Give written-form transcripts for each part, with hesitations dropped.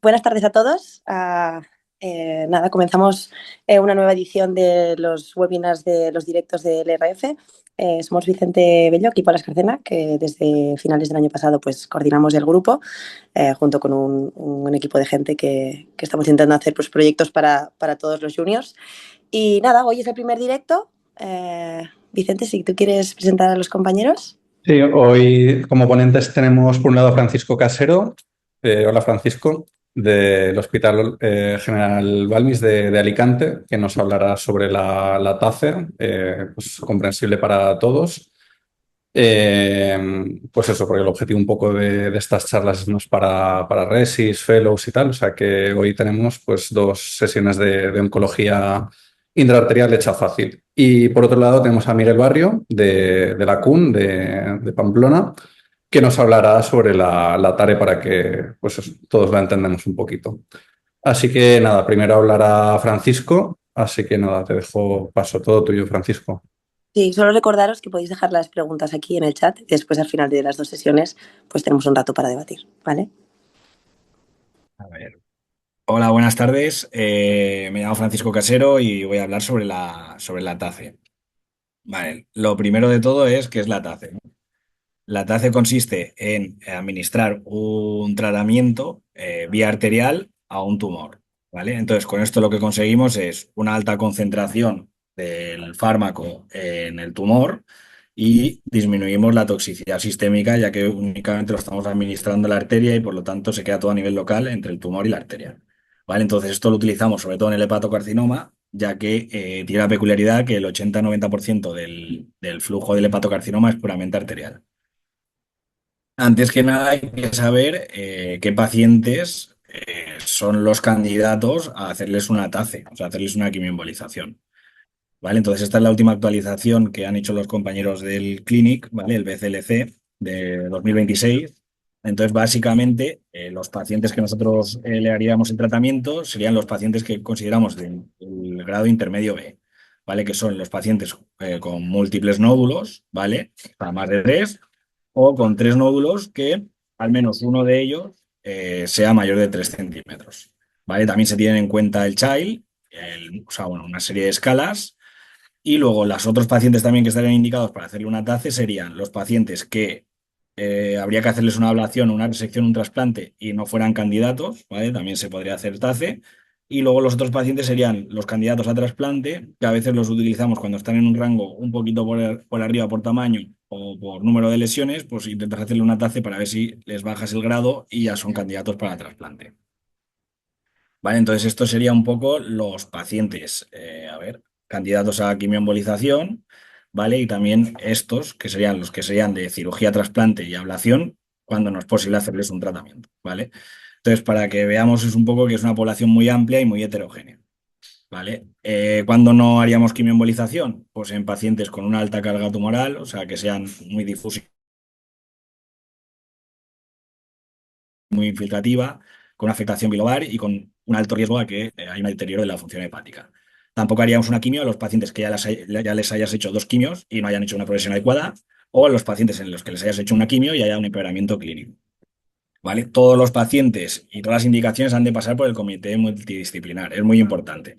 Buenas tardes a todos. Nada, comenzamos una nueva edición de los webinars de los directos del RF. Somos Vicente Bello, equipo Paula Escarcena, que desde finales del año pasado pues, coordinamos el grupo, junto con un equipo de gente que estamos intentando hacer pues, proyectos para todos los juniors. Y nada, hoy es el primer directo. Vicente, si tú quieres presentar a los compañeros. Sí, hoy como ponentes tenemos por un lado a Francisco Casero. Hola Francisco, del Hospital General Balmis de Alicante, que nos hablará sobre la TACE, pues, comprensible para todos. Pues eso, porque el objetivo un poco de estas charlas no es para resis, fellows y tal, o sea que hoy tenemos pues dos sesiones de oncología intraarterial hecha fácil. Y por otro lado tenemos a Miguel Barrio de la CUN de Pamplona, que nos hablará sobre la TARE para que pues todos la entendamos un poquito. Así que nada, primero hablará Francisco, así que nada, te dejo paso todo tuyo, Francisco. Sí, solo recordaros que podéis dejar las preguntas aquí en el chat y después al final de las dos sesiones pues tenemos un rato para debatir, ¿vale? A ver. Hola, buenas tardes. Me llamo Francisco Casero y voy a hablar sobre la TACE. Vale, lo primero de todo es qué es la TACE, ¿no? La TACE consiste en administrar un tratamiento vía arterial a un tumor, ¿vale? Entonces, con esto lo que conseguimos es una alta concentración del fármaco en el tumor y disminuimos la toxicidad sistémica, ya que únicamente lo estamos administrando en la arteria y por lo tanto se queda todo a nivel local entre el tumor y la arteria, ¿vale? Entonces, esto lo utilizamos sobre todo en el hepatocarcinoma, ya que tiene la peculiaridad que el 80-90% del flujo del hepatocarcinoma es puramente arterial. Antes que nada hay que saber qué pacientes son los candidatos a hacerles una TACE, o sea, hacerles una quimioembolización, ¿vale? Entonces esta es la última actualización que han hecho los compañeros del Clinic, ¿vale? El BCLC de 2026. Entonces, básicamente, los pacientes que nosotros le haríamos el tratamiento serían los pacientes que consideramos del grado intermedio B, ¿vale? Que son los pacientes con múltiples nódulos, ¿vale? Para más de 3 o con 3 nódulos que al menos uno de ellos sea mayor de 3 centímetros. ¿Vale? También se tienen en cuenta el child, o sea, bueno, una serie de escalas. Y luego los otros pacientes también que estarían indicados para hacerle una TACE serían los pacientes que habría que hacerles una ablación, una resección, un trasplante y no fueran candidatos, ¿vale? También se podría hacer TACE. Y luego los otros pacientes serían los candidatos a trasplante, que a veces los utilizamos cuando están en un rango un poquito por arriba por tamaño o por número de lesiones, pues intentas hacerle una TACE para ver si les bajas el grado y ya son candidatos para trasplante. Vale, entonces esto sería un poco los pacientes, a ver, candidatos a quimioembolización, ¿vale? Y también estos, que serían los que serían de cirugía, trasplante y ablación, cuando no es posible hacerles un tratamiento, ¿vale? Entonces, para que veamos, es un poco que es una población muy amplia y muy heterogénea, ¿vale? ¿Cuándo no haríamos quimioembolización? Pues en pacientes con una alta carga tumoral, o sea, que sean muy difusas, muy infiltrativa, con afectación bilobar y con un alto riesgo a que haya un deterioro de la función hepática. Tampoco haríamos una quimio a los pacientes que ya les hayas hecho 2 quimios y no hayan hecho una progresión adecuada, o a los pacientes en los que les hayas hecho una quimio y haya un empeoramiento clínico. ¿Vale? Todos los pacientes y todas las indicaciones han de pasar por el comité multidisciplinar. Es muy importante.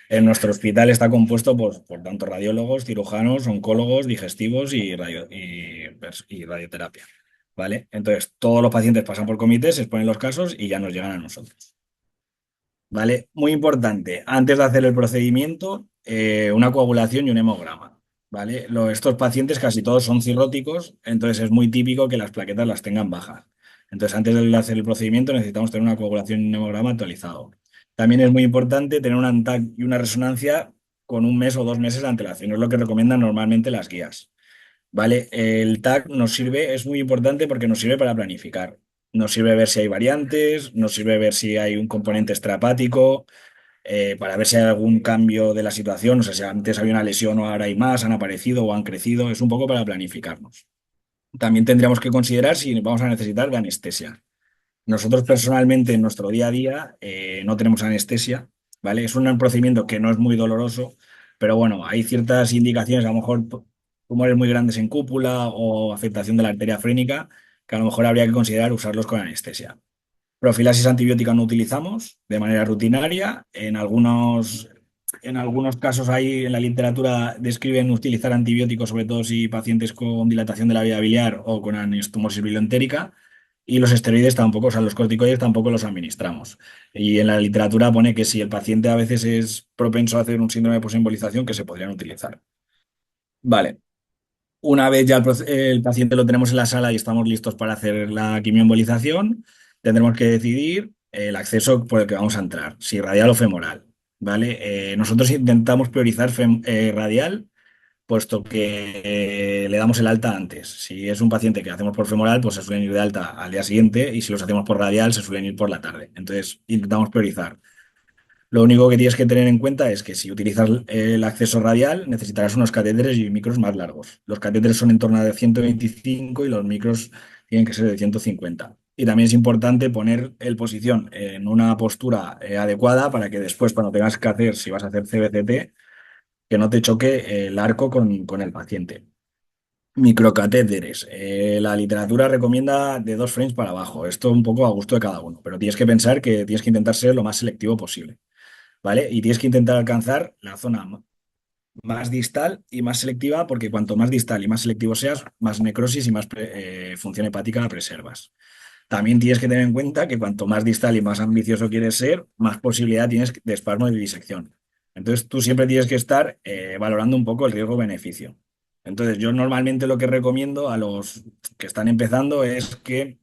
En nuestro hospital está compuesto por tanto radiólogos, cirujanos, oncólogos, digestivos y radioterapia. ¿Vale? Entonces, todos los pacientes pasan por comités, se exponen los casos y ya nos llegan a nosotros. ¿Vale? Muy importante, antes de hacer el procedimiento, una coagulación y un hemograma. ¿Vale? Estos pacientes casi todos son cirróticos, entonces es muy típico que las plaquetas las tengan bajas. Entonces, antes de hacer el procedimiento necesitamos tener una coagulación y un hemograma actualizado. También es muy importante tener un ANTAC y una resonancia con 1 mes o 2 meses de antelación, es lo que recomiendan normalmente las guías. ¿Vale? El TAC nos sirve, es muy importante porque nos sirve para planificar. Nos sirve ver si hay variantes, nos sirve ver si hay un componente extrahepático, para ver si hay algún cambio de la situación, o sea, si antes había una lesión o ahora hay más, han aparecido o han crecido, es un poco para planificarnos. También tendríamos que considerar si vamos a necesitar de anestesia. Nosotros personalmente en nuestro día a día no tenemos anestesia, ¿vale? Es un procedimiento que no es muy doloroso, pero bueno, hay ciertas indicaciones, a lo mejor tumores muy grandes en cúpula o afectación de la arteria frénica, que a lo mejor habría que considerar usarlos con anestesia. Profilaxis antibiótica no utilizamos de manera rutinaria. En algunos casos ahí en la literatura describen utilizar antibióticos, sobre todo si pacientes con dilatación de la vía biliar o con anistomosis bilientérica. Y los esteroides tampoco, o sea, los corticoides tampoco los administramos. Y en la literatura pone que si el paciente a veces es propenso a hacer un síndrome de posembolización, que se podrían utilizar. Vale. Una vez ya el paciente lo tenemos en la sala y estamos listos para hacer la quimioembolización, tendremos que decidir el acceso por el que vamos a entrar, si radial o femoral, ¿vale? Nosotros intentamos priorizar radial, puesto que le damos el alta antes. Si es un paciente que hacemos por femoral, pues se suelen ir de alta al día siguiente, y si los hacemos por radial, se suelen ir por la tarde. Entonces, intentamos priorizar. Lo único que tienes que tener en cuenta es que si utilizas el acceso radial, necesitarás unos catéteres y micros más largos. Los catéteres son en torno a de 125 y los micros tienen que ser de 150. Y también es importante poner el posición en una postura adecuada para que después, cuando tengas que hacer, si vas a hacer CBCT, que no te choque el arco con el paciente. Microcatéteres. La literatura recomienda de 2 frames para abajo. Esto un poco a gusto de cada uno, pero tienes que pensar que tienes que intentar ser lo más selectivo posible. ¿Vale? Y tienes que intentar alcanzar la zona más distal y más selectiva, porque cuanto más distal y más selectivo seas, más necrosis y más función hepática preservas. También tienes que tener en cuenta que cuanto más distal y más ambicioso quieres ser, más posibilidad tienes de espasmo y de disección. Entonces tú siempre tienes que estar valorando un poco el riesgo-beneficio. Entonces yo normalmente lo que recomiendo a los que están empezando es que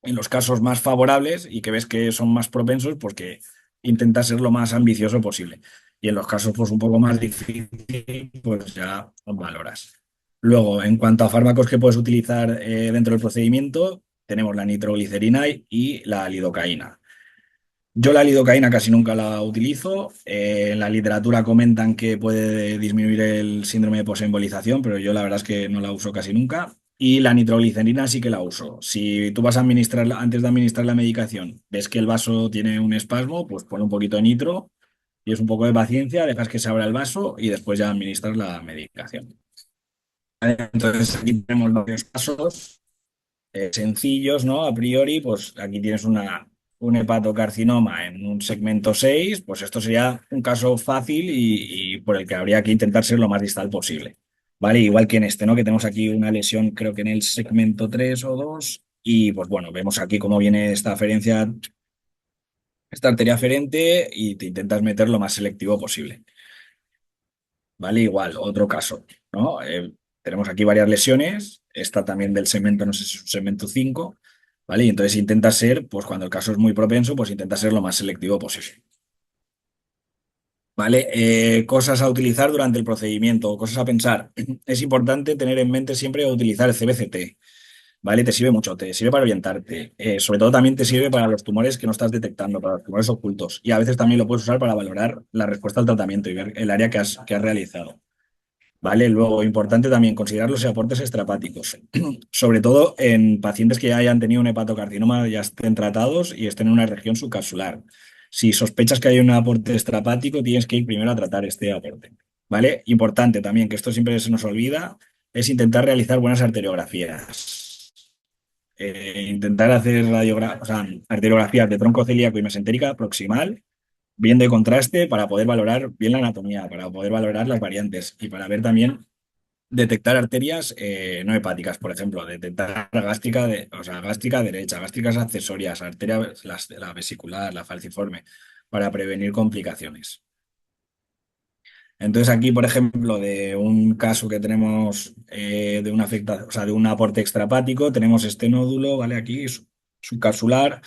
en los casos más favorables y que ves que son más propensos, pues que intentas ser lo más ambicioso posible. Y en los casos pues un poco más difíciles, pues ya valoras. Luego, en cuanto a fármacos que puedes utilizar dentro del procedimiento, tenemos la nitroglicerina y la lidocaína. Yo la lidocaína casi nunca la utilizo. En la literatura comentan que puede disminuir el síndrome de posembolización, pero yo la verdad es que no la uso casi nunca. Y la nitroglicerina sí que la uso. Si tú vas a administrarla, antes de administrar la medicación, ves que el vaso tiene un espasmo, pues pon un poquito de nitro y es un poco de paciencia, dejas que se abra el vaso y después ya administras la medicación. ¿Vale? Entonces aquí tenemos varios casos sencillos, ¿no? A priori, pues aquí tienes un hepatocarcinoma en un segmento 6, pues esto sería un caso fácil y por el que habría que intentar ser lo más distal posible. ¿Vale? Igual que en este, ¿no? Que tenemos aquí una lesión, creo que en el segmento 3 o 2, y pues bueno, vemos aquí cómo viene esta aferencia, esta arteria aferente, y te intentas meter lo más selectivo posible. ¿Vale? Igual, otro caso, ¿no? Tenemos aquí varias lesiones, esta también del segmento, no sé si es un segmento 5, ¿vale? Y entonces intenta ser, pues cuando el caso es muy propenso, pues intenta ser lo más selectivo posible. ¿Vale? Cosas a utilizar durante el procedimiento, cosas a pensar. Es importante tener en mente siempre utilizar el CBCT, ¿vale? Te sirve mucho, te sirve para orientarte. Sobre todo también te sirve para los tumores que no estás detectando, para los tumores ocultos. Y a veces también lo puedes usar para valorar la respuesta al tratamiento y ver el área que has realizado. ¿Vale? Luego, importante también considerar los aportes extrahepáticos, sobre todo en pacientes que ya hayan tenido un hepatocarcinoma, ya estén tratados y estén en una región subcapsular. Si sospechas que hay un aporte extrahepático, tienes que ir primero a tratar este aporte. ¿Vale? Importante también, que esto siempre se nos olvida, es intentar realizar buenas arteriografías. Intentar hacer o sea, arteriografías de tronco celíaco y mesentérica proximal bien de contraste para poder valorar bien la anatomía, para poder valorar las variantes y para ver también detectar arterias no hepáticas, por ejemplo, detectar gástrica, o sea, gástrica derecha, gástricas accesorias, arteria la vesicular, la falciforme, para prevenir complicaciones. Entonces aquí, por ejemplo, de un caso que tenemos de una o sea, de un aporte extrahepático, tenemos este nódulo, ¿vale? Aquí, subcapsular,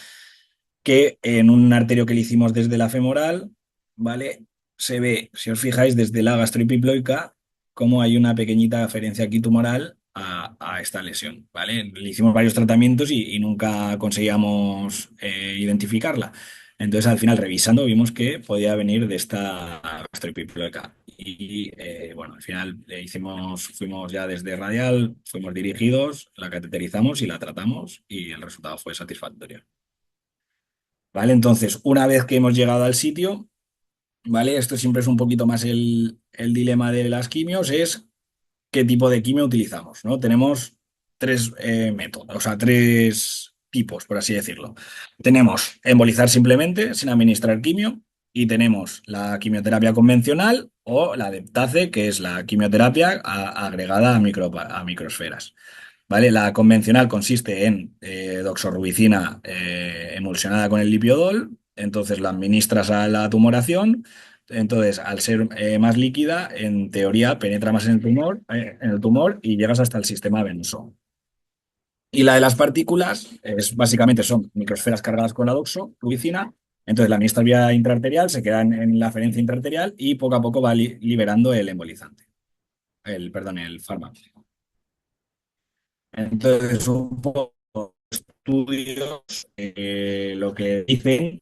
que en un arterio que le hicimos desde la femoral, ¿vale? Se ve, si os fijáis, desde la gastroepiploica, cómo hay una pequeñita aferencia aquí tumoral a esta lesión, ¿vale? Le hicimos varios tratamientos y nunca conseguíamos identificarla. Entonces, al final, revisando, vimos que podía venir de esta gastroepiploica. Y bueno, al final fuimos ya desde radial, fuimos dirigidos, la cateterizamos y la tratamos y el resultado fue satisfactorio. ¿Vale? Entonces, una vez que hemos llegado al sitio, ¿vale? Esto siempre es un poquito más el dilema de las quimios, es qué tipo de quimio utilizamos, ¿no? Tenemos tres métodos, o sea, tres tipos, por así decirlo. Tenemos embolizar simplemente, sin administrar quimio, y tenemos la quimioterapia convencional o la Deptace, que es la quimioterapia agregada a microesferas. ¿Vale? La convencional consiste en doxorubicina emulsionada con el lipiodol, entonces la administras a la tumoración, entonces al ser más líquida, en teoría penetra más en el tumor y llegas hasta el sistema venoso. Y la de las partículas es básicamente son microesferas cargadas con la doxorubicina, entonces la administras vía intraarterial, se queda en la aferencia intraarterial y poco a poco va liberando el embolizante, perdón, el fármaco. Entonces, un poco estudios lo que dicen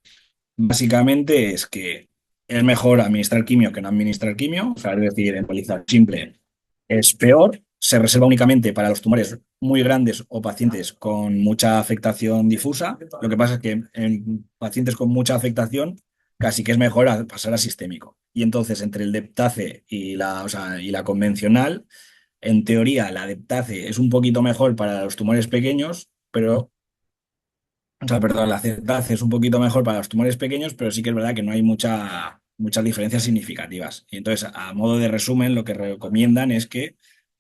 básicamente es que es mejor administrar quimio que no administrar quimio, o sea, es decir, embolizar simple es peor, se reserva únicamente para los tumores muy grandes o pacientes con mucha afectación difusa. Lo que pasa es que en pacientes con mucha afectación casi que es mejor pasar a sistémico. Y entonces, entre el Deptace o sea, y la convencional, en teoría, la Deptace es un poquito mejor para los tumores pequeños, pero, o sea, perdón, la Deptace es un poquito mejor para los tumores pequeños, pero sí que es verdad que no hay muchas diferencias significativas. Y entonces, a modo de resumen, lo que recomiendan es que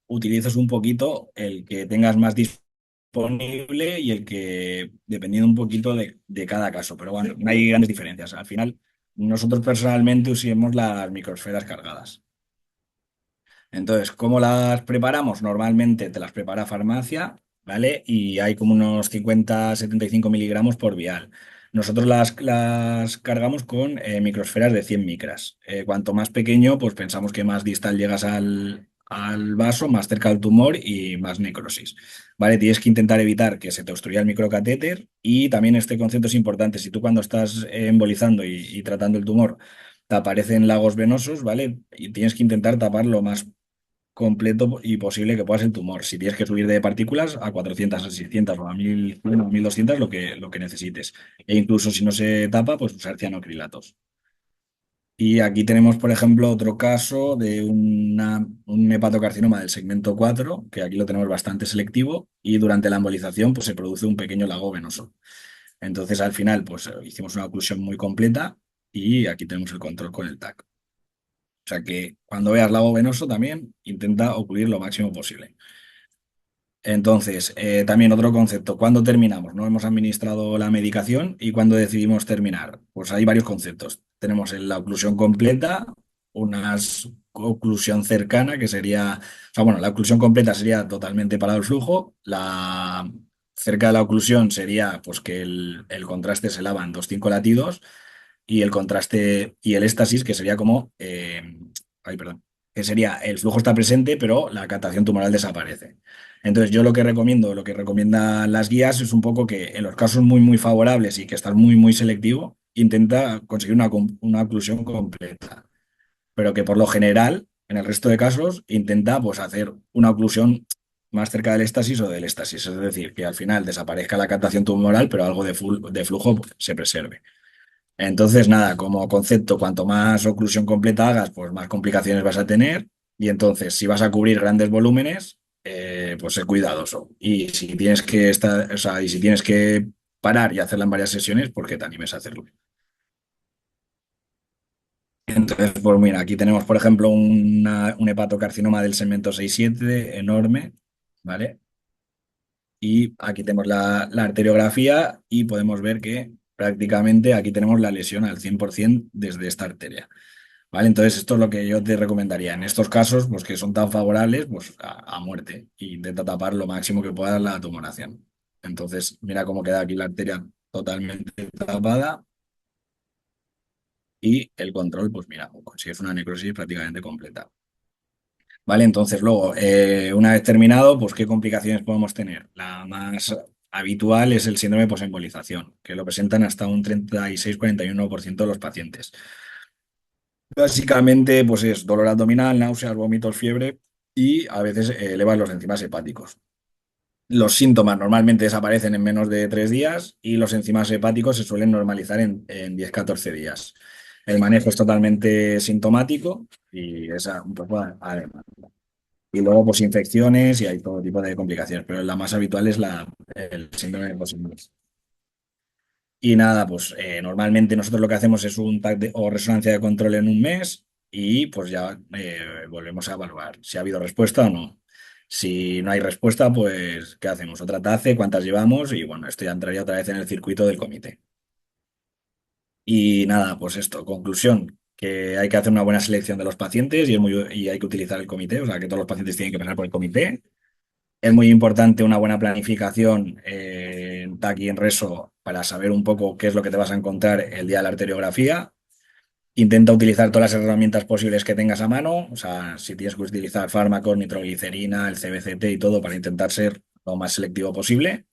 utilices un poquito el que tengas más disponible y el que, dependiendo un poquito de cada caso. Pero bueno, no hay grandes diferencias. Al final, nosotros personalmente usamos las microesferas cargadas. Entonces, ¿cómo las preparamos? Normalmente te las prepara farmacia, ¿vale? Y hay como unos 50-75 miligramos por vial. Nosotros las cargamos con microesferas de 100 micras. Cuanto más pequeño, pues pensamos que más distal llegas al vaso, más cerca del tumor y más necrosis. ¿Vale? Tienes que intentar evitar que se te obstruya el microcatéter y también este concepto es importante. Si tú cuando estás embolizando y tratando el tumor te aparecen lagos venosos, ¿vale? Y tienes que intentar tapar lo más completo y posible que pueda ser tumor. Si tienes que subir de partículas a 400, a 600 o a 1000, bueno, 1200, lo que necesites. E incluso si no se tapa, pues usar cianocrilatos. Y aquí tenemos, por ejemplo, otro caso de un hepatocarcinoma del segmento 4, que aquí lo tenemos bastante selectivo, y durante la embolización pues, se produce un pequeño lago venoso. Entonces, al final, pues hicimos una oclusión muy completa y aquí tenemos el control con el TAC. O sea que cuando veas lago venoso también intenta ocluir lo máximo posible. Entonces, también otro concepto, ¿cuándo terminamos? No hemos administrado la medicación y ¿cuándo decidimos terminar? Pues hay varios conceptos. Tenemos la oclusión completa, una oclusión cercana, que sería, o sea, bueno, la oclusión completa sería totalmente parado el flujo, la cerca de la oclusión sería pues que el contraste se lava en 2,5 latidos y el contraste y el éstasis, que sería como, ay, perdón, que sería el flujo está presente, pero la captación tumoral desaparece. Entonces, yo lo que recomiendo, lo que recomiendan las guías es un poco que en los casos muy, muy favorables y que estás muy, muy selectivo, intenta conseguir una oclusión completa, pero que por lo general, en el resto de casos, intenta pues hacer una oclusión más cerca del éstasis o del éstasis, es decir, que al final desaparezca la captación tumoral, pero algo de flujo pues, se preserve. Entonces, nada, como concepto, cuanto más oclusión completa hagas, pues más complicaciones vas a tener. Y entonces, si vas a cubrir grandes volúmenes, pues sé cuidadoso. Y si tienes que estar, o sea, y si tienes que parar y hacerla en varias sesiones, ¿por qué te animes a hacerlo? Entonces, pues mira, aquí tenemos, por ejemplo, un hepatocarcinoma del segmento 6-7 enorme, ¿vale? Y aquí tenemos la arteriografía y podemos ver que prácticamente aquí tenemos la lesión al 100% desde esta arteria. ¿Vale? Entonces, esto es lo que yo te recomendaría. En estos casos, pues que son tan favorables, pues a muerte. E intenta tapar lo máximo que puedas la tumoración. Entonces, mira cómo queda aquí la arteria totalmente tapada y el control, pues mira, consigues una necrosis prácticamente completa. ¿Vale? Entonces, luego, una vez terminado, pues qué complicaciones podemos tener. La más habitual es el síndrome de posembolización, que lo presentan hasta un 36-41% de los pacientes. Básicamente, pues es dolor abdominal, náuseas, vómitos, fiebre y a veces elevan los enzimas hepáticos. Los síntomas normalmente desaparecen en menos de 3 días y los enzimas hepáticos se suelen normalizar en 10-14 días. El manejo es totalmente sintomático y es un poco además. Y luego, pues infecciones y hay todo tipo de complicaciones, pero la más habitual es el síndrome de Post-Invas. Y nada, pues normalmente nosotros lo que hacemos es un TAC o resonancia de control en un mes y pues ya volvemos a evaluar si ha habido respuesta o no. Si no hay respuesta, pues ¿qué hacemos? Otra TACE, cuántas llevamos y bueno, esto ya entraría otra vez en el circuito del comité. Y nada, pues esto, conclusión, que hay que hacer una buena selección de los pacientes y hay que utilizar el comité, o sea que todos los pacientes tienen que pasar por el comité. Es muy importante una buena planificación en TAC y en RESO para saber un poco qué es lo que te vas a encontrar el día de la arteriografía. Intenta utilizar todas las herramientas posibles que tengas a mano, o sea, si tienes que utilizar fármacos, nitroglicerina, el CBCT y todo para intentar ser lo más selectivo posible.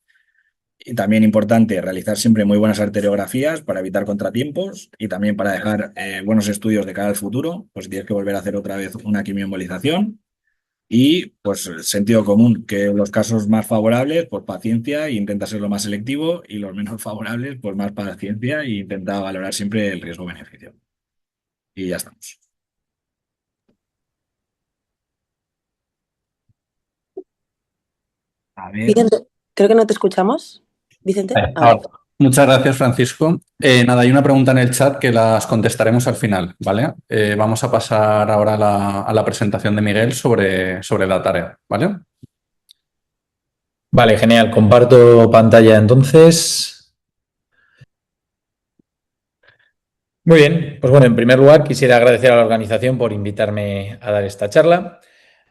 Y también importante realizar siempre muy buenas arteriografías para evitar contratiempos y también para dejar buenos estudios de cara al futuro, pues si tienes que volver a hacer otra vez una quimioembolización. Y pues sentido común, que los casos más favorables, pues paciencia e intenta ser lo más selectivo y los menos favorables, pues más paciencia e intenta valorar siempre el riesgo-beneficio. Y ya estamos. A ver. Vicente, creo que no te escuchamos. Vicente, ahora. Ahora, muchas gracias, Francisco. Nada, hay una pregunta en el chat que las contestaremos al final, ¿vale? Vamos a pasar ahora a la presentación de Miguel sobre la tarea, ¿vale? Vale, genial. Comparto pantalla entonces. Muy bien, pues bueno, en primer lugar quisiera agradecer a la organización por invitarme a dar esta charla.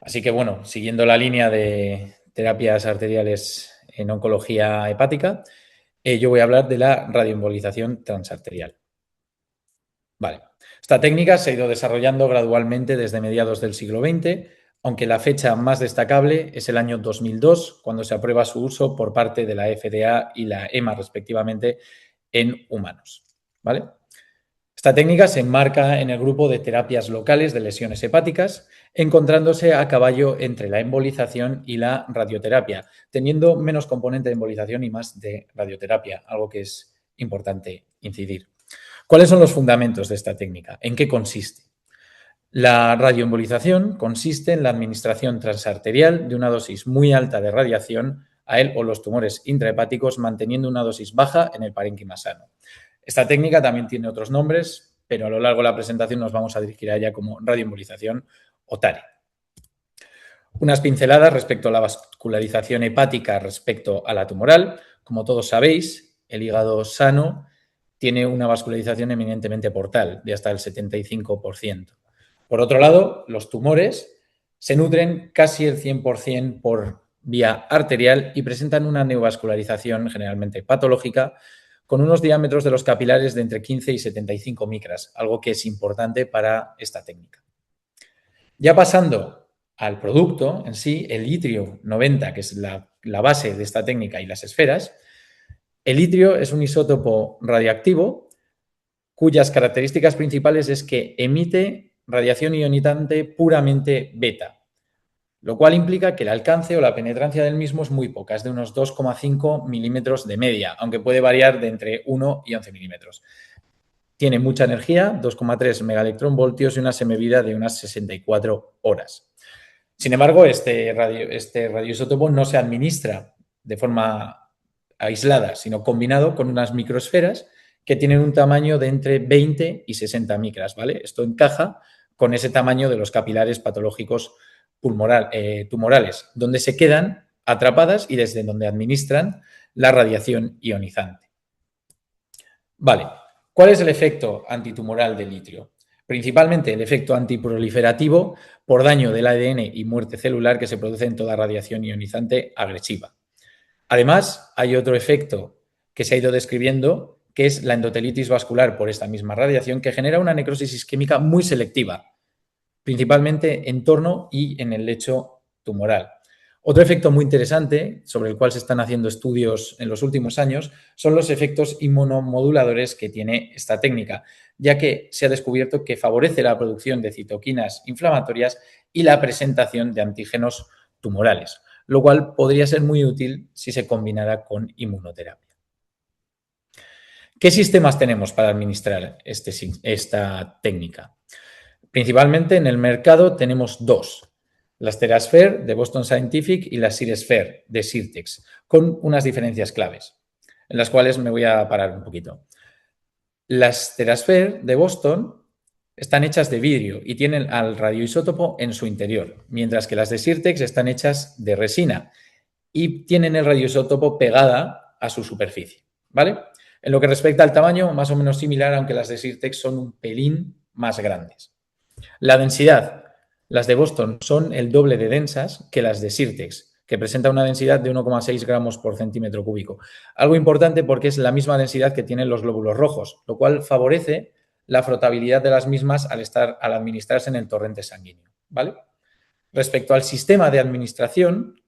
Así que bueno, siguiendo la línea de terapias arteriales en oncología hepática, yo voy a hablar de la radioembolización transarterial. Vale, esta técnica se ha ido desarrollando gradualmente desde mediados del siglo XX, aunque la fecha más destacable es el año 2002, cuando se aprueba su uso por parte de la FDA y la EMA, respectivamente, en humanos. ¿Vale? Esta técnica se enmarca en el grupo de terapias locales de lesiones hepáticas, encontrándose a caballo entre la embolización y la radioterapia, teniendo menos componente de embolización y más de radioterapia, algo que es importante incidir. ¿Cuáles son los fundamentos de esta técnica? ¿En qué consiste? La radioembolización consiste en la administración transarterial de una dosis muy alta de radiación a él o los tumores intrahepáticos, manteniendo una dosis baja en el parénquima sano. Esta técnica también tiene otros nombres, pero a lo largo de la presentación nos vamos a dirigir a ella como radioembolización o TARE. Unas pinceladas respecto a la vascularización hepática respecto a la tumoral. Como todos sabéis, el hígado sano tiene una vascularización eminentemente portal, de hasta el 75%. Por otro lado, los tumores se nutren casi el 100% por vía arterial y presentan una neovascularización generalmente patológica con unos diámetros de los capilares de entre 15 y 75 micras, algo que es importante para esta técnica. Ya pasando al producto en sí, el itrio 90, que es la base de esta técnica, y las esferas. El itrio es un isótopo radiactivo cuyas características principales es que emite radiación ionizante puramente beta, lo cual implica que el alcance o la penetrancia del mismo es muy poca, es de unos 2,5 milímetros de media, aunque puede variar de entre 1 y 11 milímetros. Tiene mucha energía, 2,3 megaelectronvoltios y una semivida de unas 64 horas. Sin embargo, este radioisótopo no se administra de forma aislada, sino combinado con unas microesferas que tienen un tamaño de entre 20 y 60 micras, ¿vale? Esto encaja con ese tamaño de los capilares patológicos tumorales, donde se quedan atrapadas y desde donde administran la radiación ionizante. Vale, ¿cuál es el efecto antitumoral del itrio? Principalmente el efecto antiproliferativo por daño del ADN y muerte celular que se produce en toda radiación ionizante agresiva. Además, hay otro efecto que se ha ido describiendo, que es la endotelitis vascular por esta misma radiación, que genera una necrosis isquémica muy selectiva, principalmente en torno y en el lecho tumoral. Otro efecto muy interesante, sobre el cual se están haciendo estudios en los últimos años, son los efectos inmunomoduladores que tiene esta técnica, ya que se ha descubierto que favorece la producción de citoquinas inflamatorias y la presentación de antígenos tumorales, lo cual podría ser muy útil si se combinara con inmunoterapia. ¿Qué sistemas tenemos para administrar esta técnica? Principalmente en el mercado tenemos dos: la Sterasphere de Boston Scientific y la Siresphere de Sirtex, con unas diferencias claves. en las cuales me voy a parar un poquito. Las Therasphere de Boston están hechas de vidrio y tienen al radioisótopo en su interior, mientras que las de Sirtex están hechas de resina y tienen el radioisótopo pegada a su superficie, ¿vale? En lo que respecta al tamaño, más o menos similar, aunque las de Sirtex son un pelín más grandes. La densidad. Las de Boston son el doble de densas que las de Sirtex, que presenta una densidad de 1,6 gramos por centímetro cúbico. Algo importante porque es la misma densidad que tienen los glóbulos rojos, lo cual favorece la frotabilidad de las mismas al administrarse en el torrente sanguíneo, ¿vale? Respecto al sistema de administración,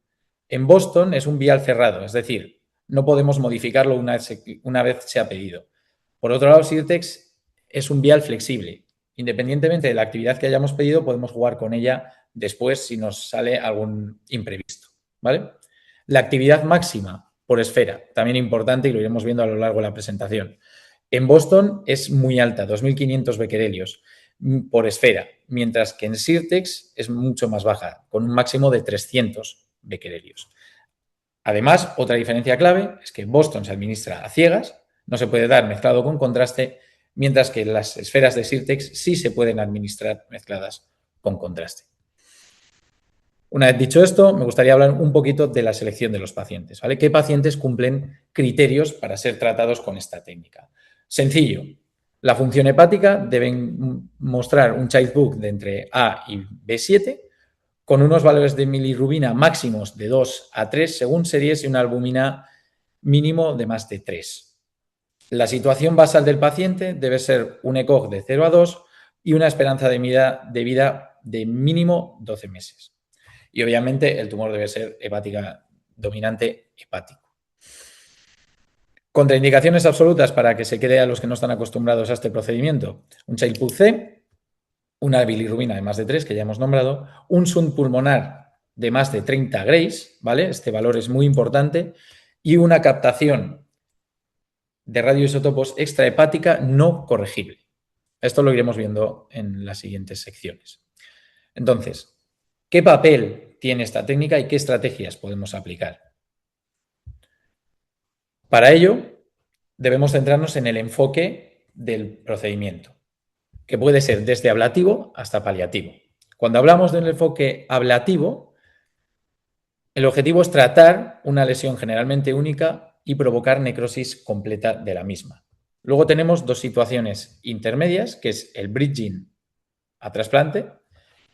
en Boston es un vial cerrado, es decir, no podemos modificarlo una vez se ha pedido. Por otro lado, Sirtex es un vial flexible. Independientemente de la actividad que hayamos pedido, podemos jugar con ella después si nos sale algún imprevisto, ¿vale? La actividad máxima por esfera, también importante y lo iremos viendo a lo largo de la presentación. En Boston es muy alta, 2.500 becquerelios por esfera, mientras que en Sirtex es mucho más baja, con un máximo de 300 becquerelios. Además, otra diferencia clave es que Boston se administra a ciegas, no se puede dar mezclado con contraste, mientras que las esferas de Sirtex sí se pueden administrar mezcladas con contraste. Una vez dicho esto, me gustaría hablar un poquito de la selección de los pacientes, ¿vale? ¿Qué pacientes cumplen criterios para ser tratados con esta técnica? Sencillo. La función hepática deben mostrar un child book de entre A y B7 con unos valores de bilirrubina máximos de 2 a 3 según series y una albúmina mínimo de más de 3. La situación basal del paciente debe ser un ECOG de 0 a 2 y una esperanza de vida de mínimo 12 meses. Y obviamente el tumor debe ser hepática dominante hepático. Contraindicaciones absolutas para que se quede a los que no están acostumbrados a este procedimiento. Un Child-Pugh C, una bilirrubina de más de 3, que ya hemos nombrado, un SUNT pulmonar de más de 30 Grays, ¿vale? Este valor es muy importante, y una captación de radioisótopos extrahepática no corregible. Esto lo iremos viendo en las siguientes secciones. Entonces, ¿qué papel tiene esta técnica y qué estrategias podemos aplicar? Para ello, debemos centrarnos en el enfoque del procedimiento, que puede ser desde ablativo hasta paliativo. Cuando hablamos del enfoque ablativo, el objetivo es tratar una lesión generalmente única y provocar necrosis completa de la misma. Luego tenemos dos situaciones intermedias, que es el bridging a trasplante,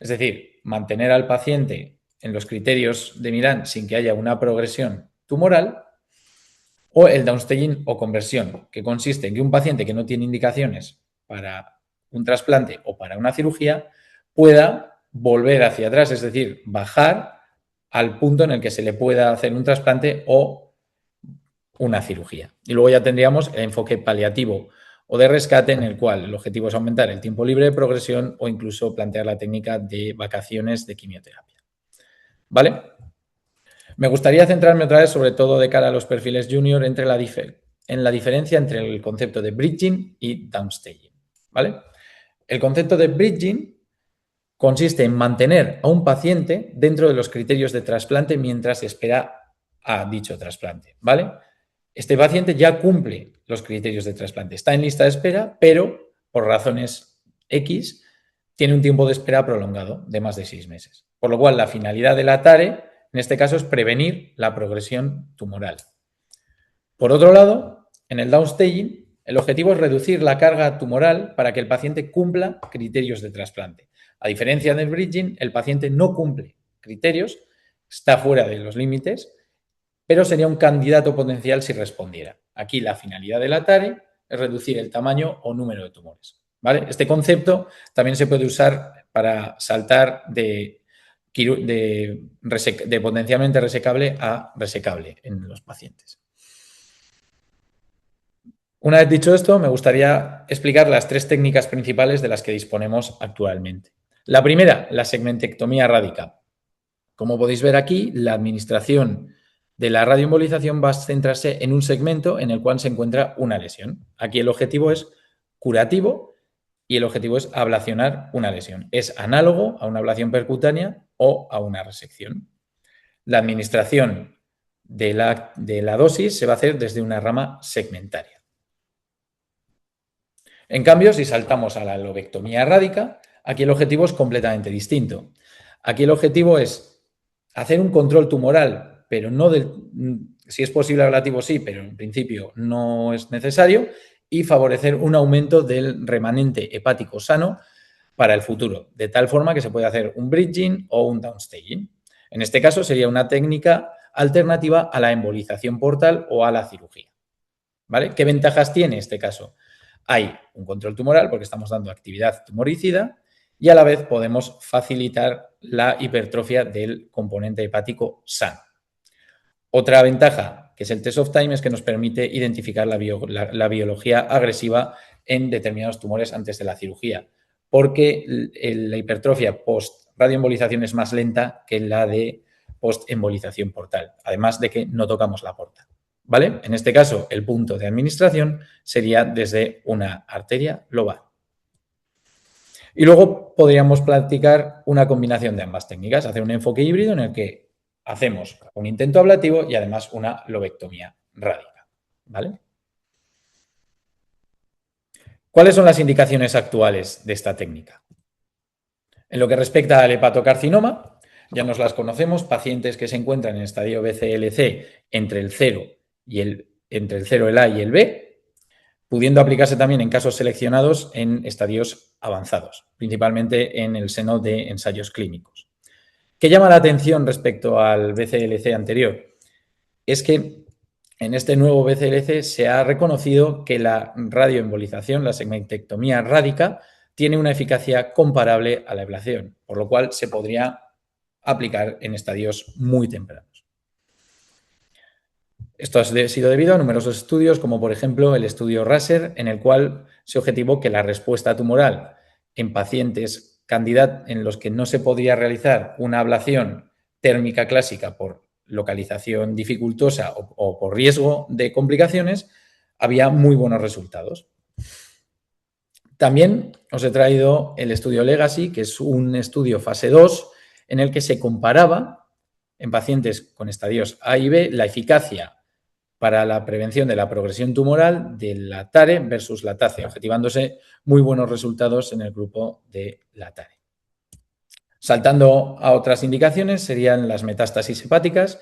es decir, mantener al paciente en los criterios de Milán sin que haya una progresión tumoral, o el downstaging o conversión, que consiste en que un paciente que no tiene indicaciones para un trasplante o para una cirugía pueda volver hacia atrás, es decir, bajar al punto en el que se le pueda hacer un trasplante o una cirugía. Y luego ya tendríamos el enfoque paliativo o de rescate, en el cual el objetivo es aumentar el tiempo libre de progresión o incluso plantear la técnica de vacaciones de quimioterapia. ¿Vale? Me gustaría centrarme otra vez, sobre todo de cara a los perfiles junior, en la diferencia entre el concepto de bridging y downstaging. ¿Vale? El concepto de bridging consiste en mantener a un paciente dentro de los criterios de trasplante mientras espera a dicho trasplante. ¿Vale? Este paciente ya cumple los criterios de trasplante, está en lista de espera, pero por razones X tiene un tiempo de espera prolongado de más de 6 meses. Por lo cual, la finalidad de la TARE en este caso es prevenir la progresión tumoral. Por otro lado, en el downstaging, el objetivo es reducir la carga tumoral para que el paciente cumpla criterios de trasplante. A diferencia del bridging, el paciente no cumple criterios, está fuera de los límites, pero sería un candidato potencial si respondiera. Aquí la finalidad de la TARE es reducir el tamaño o número de tumores. ¿Vale? Este concepto también se puede usar para saltar de potencialmente resecable a resecable en los pacientes. Una vez dicho esto, me gustaría explicar las 3 técnicas principales de las que disponemos actualmente. La primera, la segmentectomía rádica. Como podéis ver aquí, la administración de la radioembolización va a centrarse en un segmento en el cual se encuentra una lesión. Aquí el objetivo es curativo y el objetivo es ablacionar una lesión. Es análogo a una ablación percutánea o a una resección. La administración de la dosis se va a hacer desde una rama segmentaria. En cambio, si saltamos a la lobectomía rádica, aquí el objetivo es completamente distinto. Aquí el objetivo es hacer un control tumoral, pero no si es posible relativo sí, pero en principio no es necesario, y favorecer un aumento del remanente hepático sano para el futuro, de tal forma que se puede hacer un bridging o un downstaging. En este caso sería una técnica alternativa a la embolización portal o a la cirugía. ¿Vale? ¿Qué ventajas tiene este caso? Hay un control tumoral porque estamos dando actividad tumoricida y a la vez podemos facilitar la hipertrofia del componente hepático sano. Otra ventaja, que es el test of time, es que nos permite identificar la biología agresiva en determinados tumores antes de la cirugía, porque la hipertrofia post-radioembolización es más lenta que la de post-embolización portal, además de que no tocamos la porta. ¿Vale? En este caso, el punto de administración sería desde una arteria lobar. Y luego podríamos practicar una combinación de ambas técnicas, hacer un enfoque híbrido en el que hacemos un intento ablativo y además una lobectomía rádica. ¿Vale? ¿Cuáles son las indicaciones actuales de esta técnica? En lo que respecta al hepatocarcinoma, ya nos las conocemos, pacientes que se encuentran en estadio BCLC entre el 0, el A y el B, pudiendo aplicarse también en casos seleccionados en estadios avanzados, principalmente en el seno de ensayos clínicos. ¿Qué llama la atención respecto al BCLC anterior? Es que en este nuevo BCLC se ha reconocido que la radioembolización, la segmentectomía rádica, tiene una eficacia comparable a la ablación, por lo cual se podría aplicar en estadios muy tempranos. Esto ha sido debido a numerosos estudios, como por ejemplo el estudio RASER, en el cual se objetivó que la respuesta tumoral en pacientes en los que no se podía realizar una ablación térmica clásica por localización dificultosa o por riesgo de complicaciones, había muy buenos resultados. También os he traído el estudio Legacy, que es un estudio fase 2 en el que se comparaba en pacientes con estadios A y B la eficacia para la prevención de la progresión tumoral de la TARE versus la TACE, objetivándose muy buenos resultados en el grupo de la TARE. Saltando a otras indicaciones serían las metástasis hepáticas,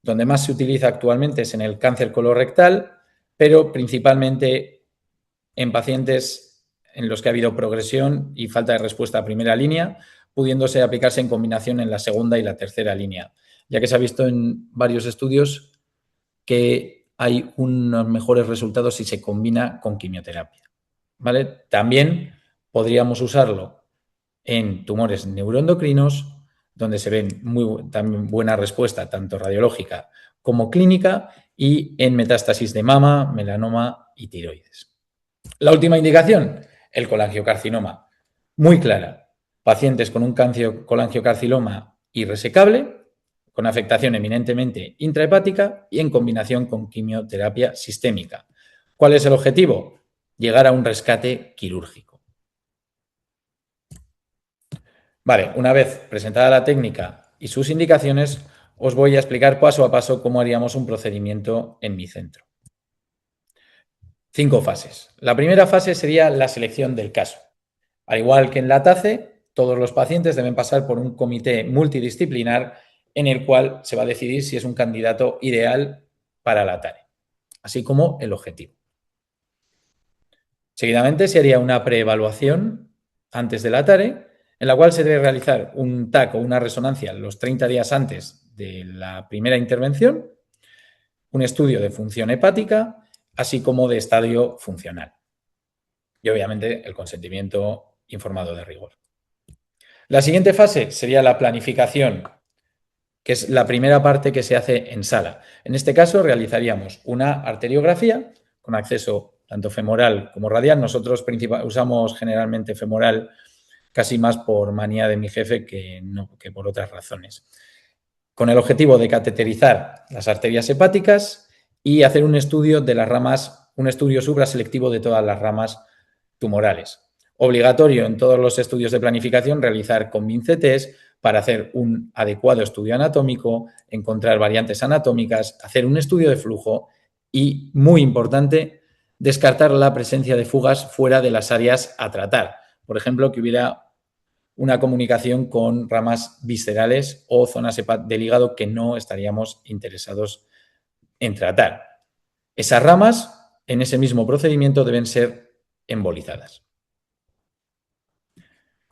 donde más se utiliza actualmente es en el cáncer colorectal, pero principalmente en pacientes en los que ha habido progresión y falta de respuesta a primera línea, pudiéndose aplicarse en combinación en la segunda y la tercera línea, ya que se ha visto en varios estudios que hay unos mejores resultados si se combina con quimioterapia. ¿Vale? También podríamos usarlo en tumores neuroendocrinos, donde se ven también buena respuesta, tanto radiológica como clínica, y en metástasis de mama, melanoma y tiroides. La última indicación, el colangiocarcinoma. Muy clara. Pacientes con un colangiocarcinoma irresecable, con afectación eminentemente intrahepática y en combinación con quimioterapia sistémica. ¿Cuál es el objetivo? Llegar a un rescate quirúrgico. Vale, una vez presentada la técnica y sus indicaciones, os voy a explicar paso a paso cómo haríamos un procedimiento en mi centro. 5 fases. La primera fase sería la selección del caso. Al igual que en la TACE, todos los pacientes deben pasar por un comité multidisciplinar en el cual se va a decidir si es un candidato ideal para la TARE, así como el objetivo. Seguidamente se haría una preevaluación antes de la TARE, en la cual se debe realizar un TAC o una resonancia los 30 días antes de la primera intervención, un estudio de función hepática, así como de estadio funcional. Y obviamente el consentimiento informado de rigor. La siguiente fase sería la planificación, que es la primera parte que se hace en sala. En este caso realizaríamos una arteriografía con acceso tanto femoral como radial. Nosotros usamos generalmente femoral, casi más por manía de mi jefe que por otras razones. Con el objetivo de cateterizar las arterias hepáticas y hacer un estudio de las ramas, un estudio supraselectivo de todas las ramas tumorales. Obligatorio en todos los estudios de planificación realizar COMBIN-CTs para hacer un adecuado estudio anatómico, encontrar variantes anatómicas, hacer un estudio de flujo y, muy importante, descartar la presencia de fugas fuera de las áreas a tratar. Por ejemplo, que hubiera una comunicación con ramas viscerales o zonas del hígado que no estaríamos interesados en tratar. Esas ramas, en ese mismo procedimiento, deben ser embolizadas.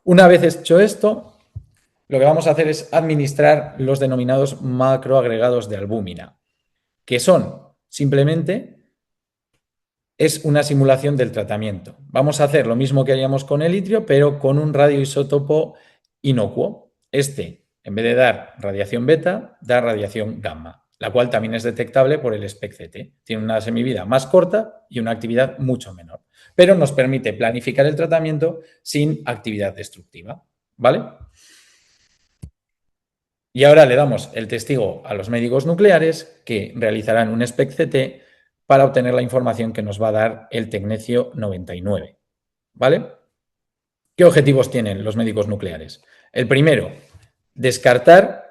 Una vez hecho esto, lo que vamos a hacer es administrar los denominados macroagregados de albúmina, que son simplemente es una simulación del tratamiento. Vamos a hacer lo mismo que haríamos con el litrio, pero con un radioisótopo inocuo. Este, en vez de dar radiación beta, da radiación gamma, la cual también es detectable por el SPECT-CT. Tiene una semivida más corta y una actividad mucho menor, pero nos permite planificar el tratamiento sin actividad destructiva, ¿vale? Y ahora le damos el testigo a los médicos nucleares que realizarán un SPECT-CT para obtener la información que nos va a dar el tecnecio 99, ¿vale? ¿Qué objetivos tienen los médicos nucleares? El primero, descartar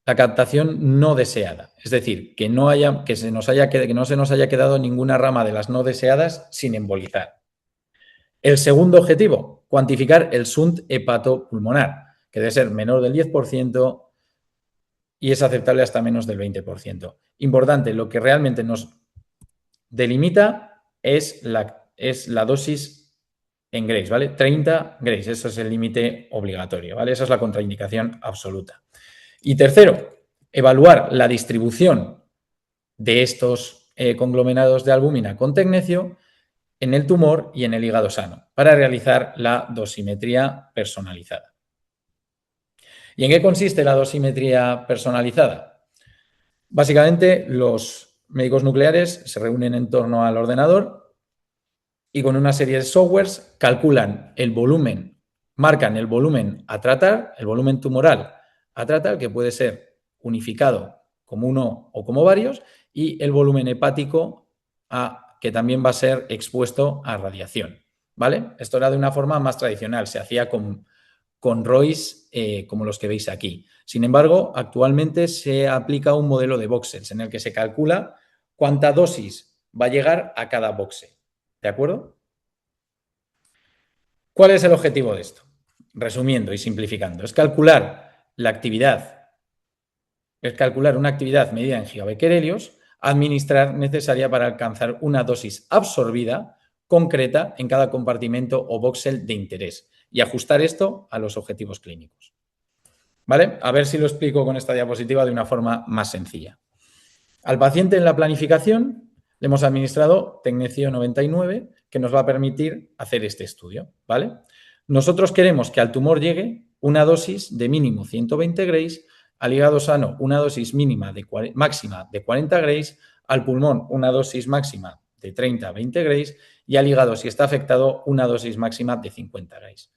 la captación no deseada, es decir, que no se nos haya quedado ninguna rama de las no deseadas sin embolizar. El segundo objetivo, cuantificar el shunt hepatopulmonar, que debe ser menor del 10% y es aceptable hasta menos del 20%. Importante, lo que realmente nos delimita es la dosis en Grays, ¿vale? 30 Grays, eso es el límite obligatorio, ¿vale? Esa es la contraindicación absoluta. Y tercero, evaluar la distribución de estos conglomerados de albúmina con tecnecio en el tumor y en el hígado sano para realizar la dosimetría personalizada. ¿Y en qué consiste la dosimetría personalizada? Básicamente, los médicos nucleares se reúnen en torno al ordenador y con una serie de softwares calculan el volumen, marcan el volumen a tratar, el volumen tumoral a tratar, que puede ser unificado como uno o como varios, y el volumen hepático que también va a ser expuesto a radiación, ¿vale? Esto era de una forma más tradicional, se hacía con ROIs como los que veis aquí. Sin embargo, actualmente se aplica un modelo de voxels en el que se calcula cuánta dosis va a llegar a cada voxel. ¿De acuerdo? ¿Cuál es el objetivo de esto? Resumiendo y simplificando, es calcular una actividad medida en gigabecquerelios, administrar necesaria para alcanzar una dosis absorbida concreta en cada compartimento o voxel de interés y ajustar esto a los objetivos clínicos. ¿Vale? A ver si lo explico con esta diapositiva de una forma más sencilla. Al paciente en la planificación le hemos administrado tecnecio 99, que nos va a permitir hacer este estudio, ¿vale? Nosotros queremos que al tumor llegue una dosis de mínimo 120 Grays, al hígado sano una dosis máxima de 40 Grays, al pulmón una dosis máxima de 30 a 20 Grays y al hígado, si está afectado, una dosis máxima de 50 Grays.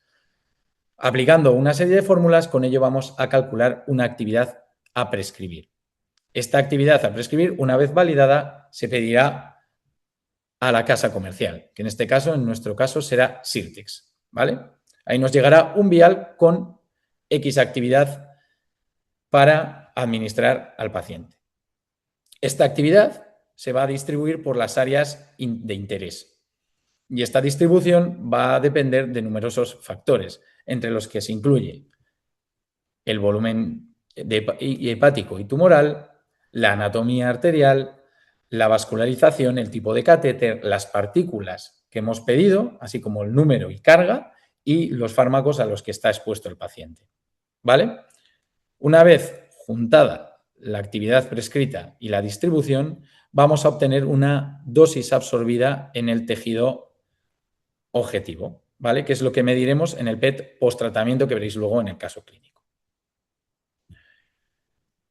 Aplicando una serie de fórmulas, con ello vamos a calcular una actividad a prescribir. Esta actividad a prescribir, una vez validada, se pedirá a la casa comercial, que en nuestro caso, será Sirtex, ¿vale? Ahí nos llegará un vial con X actividad para administrar al paciente. Esta actividad se va a distribuir por las áreas de interés y esta distribución va a depender de numerosos factores, entre los que se incluye el volumen hepático y tumoral, la anatomía arterial, la vascularización, el tipo de catéter, las partículas que hemos pedido, así como el número y carga, y los fármacos a los que está expuesto el paciente. ¿Vale? Una vez juntada la actividad prescrita y la distribución, vamos a obtener una dosis absorbida en el tejido objetivo, ¿vale? Que es lo que mediremos en el PET post-tratamiento que veréis luego en el caso clínico.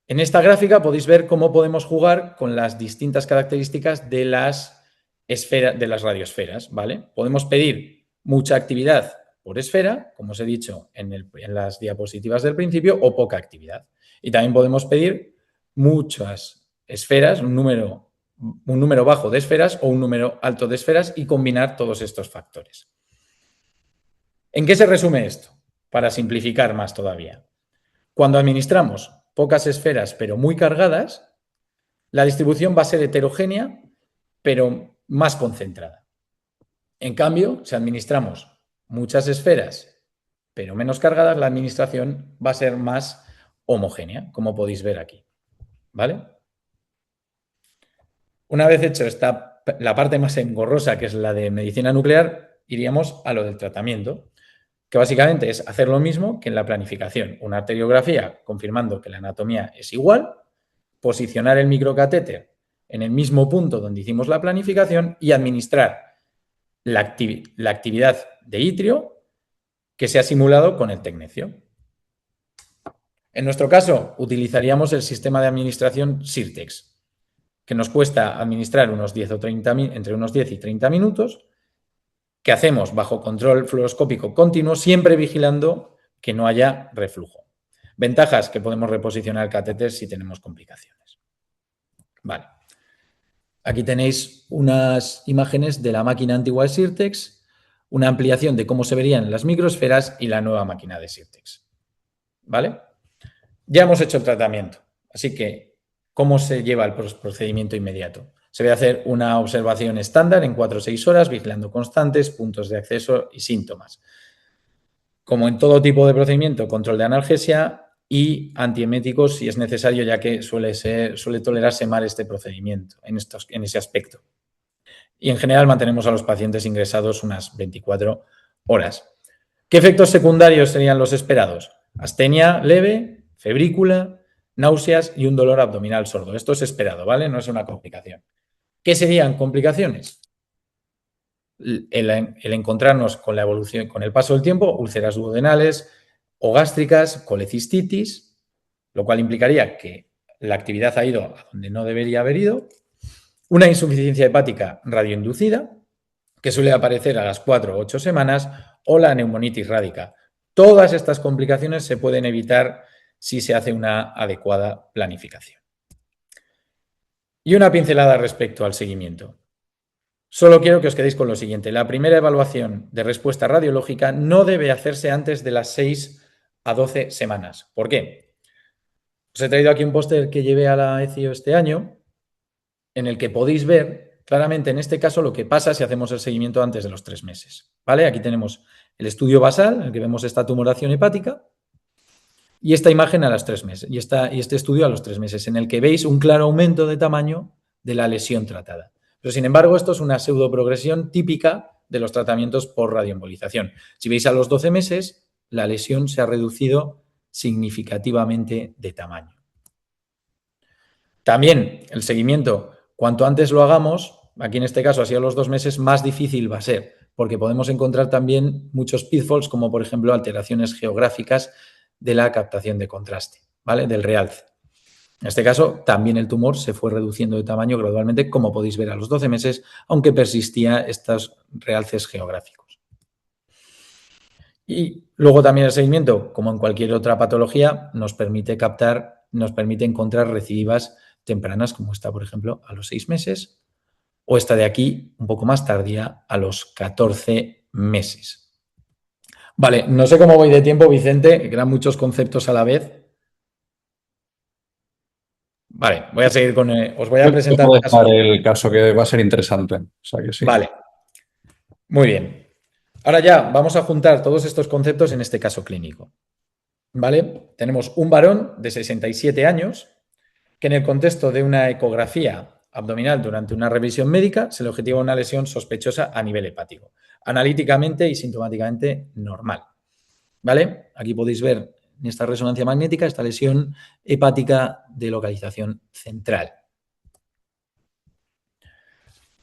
En esta gráfica podéis ver cómo podemos jugar con las distintas características de las radiosferas, ¿vale? Podemos pedir mucha actividad por esfera, como os he dicho en las diapositivas del principio, o poca actividad. Y también podemos pedir muchas esferas, un número bajo de esferas o un número alto de esferas y combinar todos estos factores. ¿En qué se resume esto? Para simplificar más todavía. Cuando administramos pocas esferas pero muy cargadas, la distribución va a ser heterogénea pero más concentrada. En cambio, si administramos muchas esferas pero menos cargadas, la administración va a ser más homogénea, como podéis ver aquí. ¿Vale? Una vez hecho la parte más engorrosa, que es la de medicina nuclear, iríamos a lo del tratamiento, que básicamente es hacer lo mismo que en la planificación. Una arteriografía confirmando que la anatomía es igual, posicionar el microcatéter en el mismo punto donde hicimos la planificación y administrar la actividad de itrio que se ha simulado con el tecnecio. En nuestro caso, utilizaríamos el sistema de administración Sirtex, que nos cuesta administrar entre unos 10 y 30 minutos, que hacemos bajo control fluoroscópico continuo, siempre vigilando que no haya reflujo. Ventajas, que podemos reposicionar el catéter si tenemos complicaciones. Vale. Aquí tenéis unas imágenes de la máquina antigua de Sirtex, una ampliación de cómo se verían las microesferas y la nueva máquina de Sirtex. ¿Vale? Ya hemos hecho el tratamiento, así que, ¿cómo se lleva el procedimiento inmediato? Se debe hacer una observación estándar en 4 o 6 horas, vigilando constantes, puntos de acceso y síntomas. Como en todo tipo de procedimiento, control de analgesia y antieméticos si es necesario, ya que suele tolerarse mal este procedimiento en ese aspecto. Y en general mantenemos a los pacientes ingresados unas 24 horas. ¿Qué efectos secundarios serían los esperados? Astenia leve, febrícula, náuseas y un dolor abdominal sordo. Esto es esperado, ¿vale? No es una complicación. ¿Qué serían complicaciones? El encontrarnos con la evolución, con el paso del tiempo, úlceras duodenales o gástricas, colecistitis, lo cual implicaría que la actividad ha ido a donde no debería haber ido, una insuficiencia hepática radioinducida, que suele aparecer a las 4 o 8 semanas, o la neumonitis rádica. Todas estas complicaciones se pueden evitar si se hace una adecuada planificación. Y una pincelada respecto al seguimiento. Solo quiero que os quedéis con lo siguiente. La primera evaluación de respuesta radiológica no debe hacerse antes de las 6 a 12 semanas. ¿Por qué? Os he traído aquí un póster que llevé a la ECIO este año, en el que podéis ver claramente en este caso lo que pasa si hacemos el seguimiento antes de los 3 meses. ¿Vale? Aquí tenemos el estudio basal, en el que vemos esta tumoración hepática, y esta imagen a los 3 meses, y este estudio a los 3 meses, en el que veis un claro aumento de tamaño de la lesión tratada. Pero, sin embargo, esto es una pseudoprogresión típica de los tratamientos por radioembolización. Si veis a los 12 meses, la lesión se ha reducido significativamente de tamaño. También el seguimiento, cuanto antes lo hagamos, aquí en este caso así a los 2 meses, más difícil va a ser, porque podemos encontrar también muchos pitfalls, como por ejemplo alteraciones geográficas de la captación de contraste, ¿vale? Del realce. En este caso, también el tumor se fue reduciendo de tamaño gradualmente, como podéis ver a los 12 meses, aunque persistía estos realces geográficos. Y luego también el seguimiento, como en cualquier otra patología, nos permite encontrar recidivas tempranas, como esta, por ejemplo, a los 6 meses, o esta de aquí, un poco más tardía, a los 14 meses. Vale, no sé cómo voy de tiempo, Vicente, que eran muchos conceptos a la vez. Vale, voy a seguir con... os voy a presentar el caso, que va a ser interesante. O sea que sí. Vale, muy bien. Ahora ya vamos a juntar todos estos conceptos en este caso clínico. ¿Vale? Tenemos un varón de 67 años que en el contexto de una ecografía abdominal durante una revisión médica se le objetiva una lesión sospechosa a nivel hepático, analíticamente y sintomáticamente normal. ¿Vale? Aquí podéis ver en esta resonancia magnética esta lesión hepática de localización central.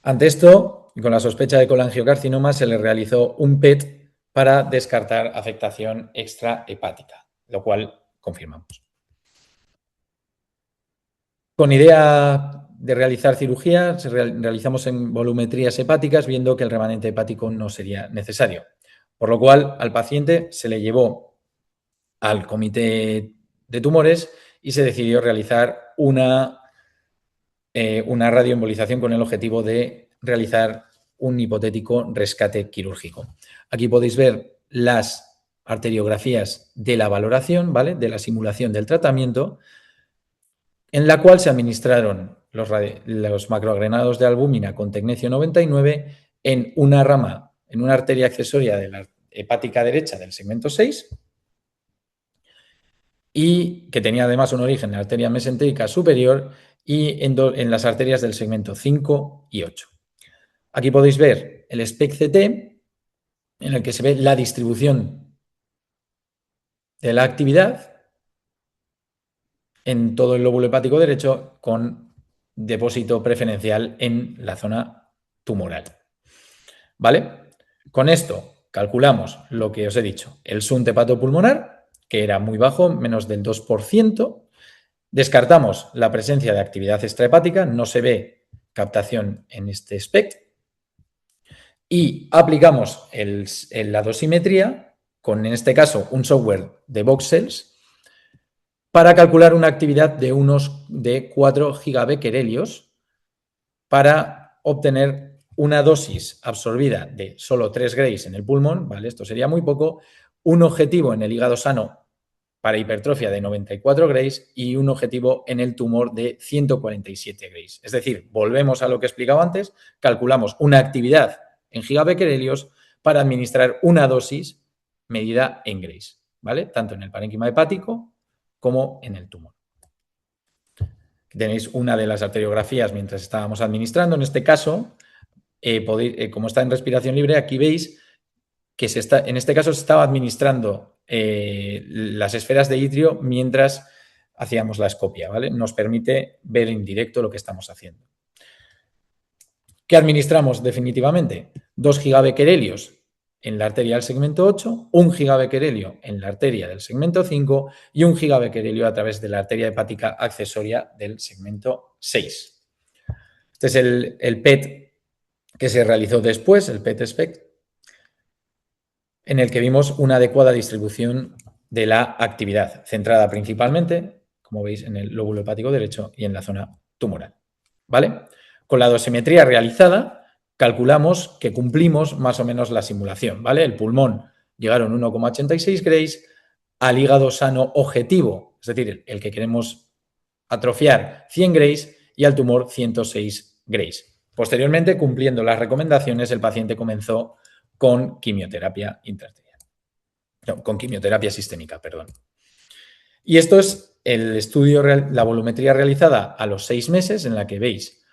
Ante esto, y con la sospecha de colangiocarcinoma, se le realizó un PET para descartar afectación extrahepática, lo cual confirmamos. Con idea de realizar cirugía, realizamos en volumetrías hepáticas, viendo que el remanente hepático no sería necesario. Por lo cual, al paciente se le llevó al comité de tumores y se decidió realizar una radioembolización con el objetivo de realizar un hipotético rescate quirúrgico. Aquí podéis ver las arteriografías de la valoración, ¿vale? De la simulación del tratamiento, en la cual se administraron los macroagrenados de albúmina con tecnecio 99 en una rama, en una arteria accesoria de la hepática derecha del segmento 6 y que tenía además un origen en la arteria mesentérica superior y en las arterias del segmento 5 y 8. Aquí podéis ver el SPECT-CT, en el que se ve la distribución de la actividad en todo el lóbulo hepático derecho con depósito preferencial en la zona tumoral. ¿Vale? Con esto calculamos lo que os he dicho, el SUNT hepatopulmonar, que era muy bajo, menos del 2%. Descartamos la presencia de actividad extrahepática, no se ve captación en este SPECT. Y aplicamos la dosimetría con, en este caso, un software de Voxels para calcular una actividad de 4 gigabecquerelios para obtener una dosis absorbida de solo 3 grays en el pulmón, ¿vale? Esto sería muy poco, un objetivo en el hígado sano para hipertrofia de 94 grays y un objetivo en el tumor de 147 grays. Es decir, volvemos a lo que he explicado antes, calculamos una actividad en gigabecquerelios para administrar una dosis medida en grays, ¿vale? Tanto en el parénquima hepático como en el tumor. Tenéis una de las arteriografías mientras estábamos administrando. En este caso, como está en respiración libre, aquí veis que en este caso se estaba administrando las esferas de itrio mientras hacíamos la escopia, ¿vale? Nos permite ver en directo lo que estamos haciendo. ¿Qué administramos definitivamente? 2 gigabecquerelios en la arteria del segmento 8, 1 gigabecquerelio en la arteria del segmento 5 y 1 gigabecquerelio a través de la arteria hepática accesoria del segmento 6. Este es el PET que se realizó después, el PET-SPECT, en el que vimos una adecuada distribución de la actividad, centrada principalmente, como veis, en el lóbulo hepático derecho y en la zona tumoral. ¿Vale? Con la dosimetría realizada, calculamos que cumplimos más o menos la simulación. ¿Vale? El pulmón llegaron 1,86 grays, al hígado sano objetivo, es decir, el que queremos atrofiar, 100 grays y al tumor 106 grays. Posteriormente, cumpliendo las recomendaciones, el paciente comenzó con quimioterapia intraarterial. No, con quimioterapia sistémica, perdón. Y esto es el estudio, la volumetría realizada a los 6 meses, en la que veis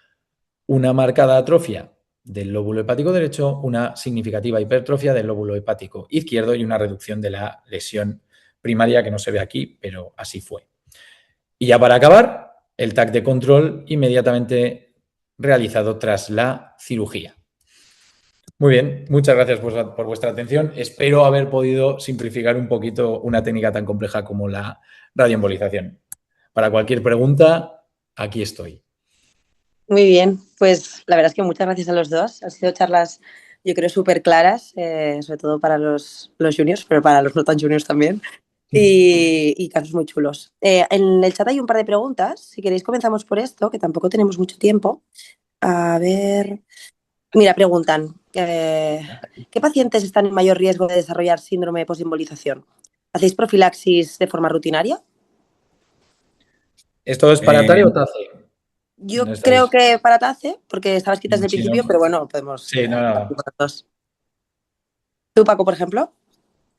una marcada atrofia del lóbulo hepático derecho, una significativa hipertrofia del lóbulo hepático izquierdo y una reducción de la lesión primaria que no se ve aquí, pero así fue. Y ya para acabar, el TAC de control inmediatamente realizado tras la cirugía. Muy bien, muchas gracias por vuestra atención. Espero haber podido simplificar un poquito una técnica tan compleja como la radioembolización. Para cualquier pregunta, aquí estoy. Muy bien, pues la verdad es que muchas gracias a los dos. Han sido charlas, yo creo, súper claras, sobre todo para los juniors, pero para los no tan juniors también. Y casos muy chulos. En el chat hay un par de preguntas. Si queréis, comenzamos por esto, que tampoco tenemos mucho tiempo. A ver. Mira, preguntan: ¿qué pacientes están en mayor riesgo de desarrollar síndrome de posembolización? ¿Hacéis profilaxis de forma rutinaria? ¿Esto es para TARE o TACE? Yo creo que para TACE, porque estaba escrita desde el Sí, principio, no. pero bueno, podemos. Sí, no. ¿Tú, Paco, por ejemplo?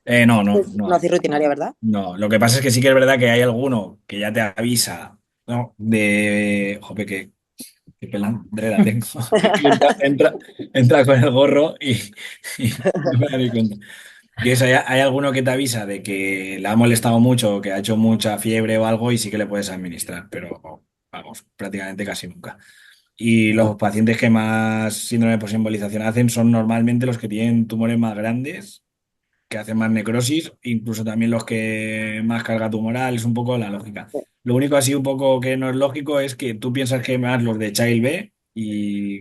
No. No hacéis rutinaria, ¿verdad? No, lo que pasa es que sí que es verdad que hay alguno que ya te avisa, ¿no? Jope, qué pelandrera tengo. Entra con el gorro y no me doy cuenta. Que hay alguno que te avisa de que le ha molestado mucho, que ha hecho mucha fiebre o algo y sí que le puedes administrar, pero vamos, prácticamente casi nunca. Y los pacientes que más síndrome de posembolización hacen son normalmente los que tienen tumores más grandes, que hacen más necrosis, incluso también los que más carga tumoral, es un poco la lógica. Lo único así un poco que no es lógico es que tú piensas que más los de Child B y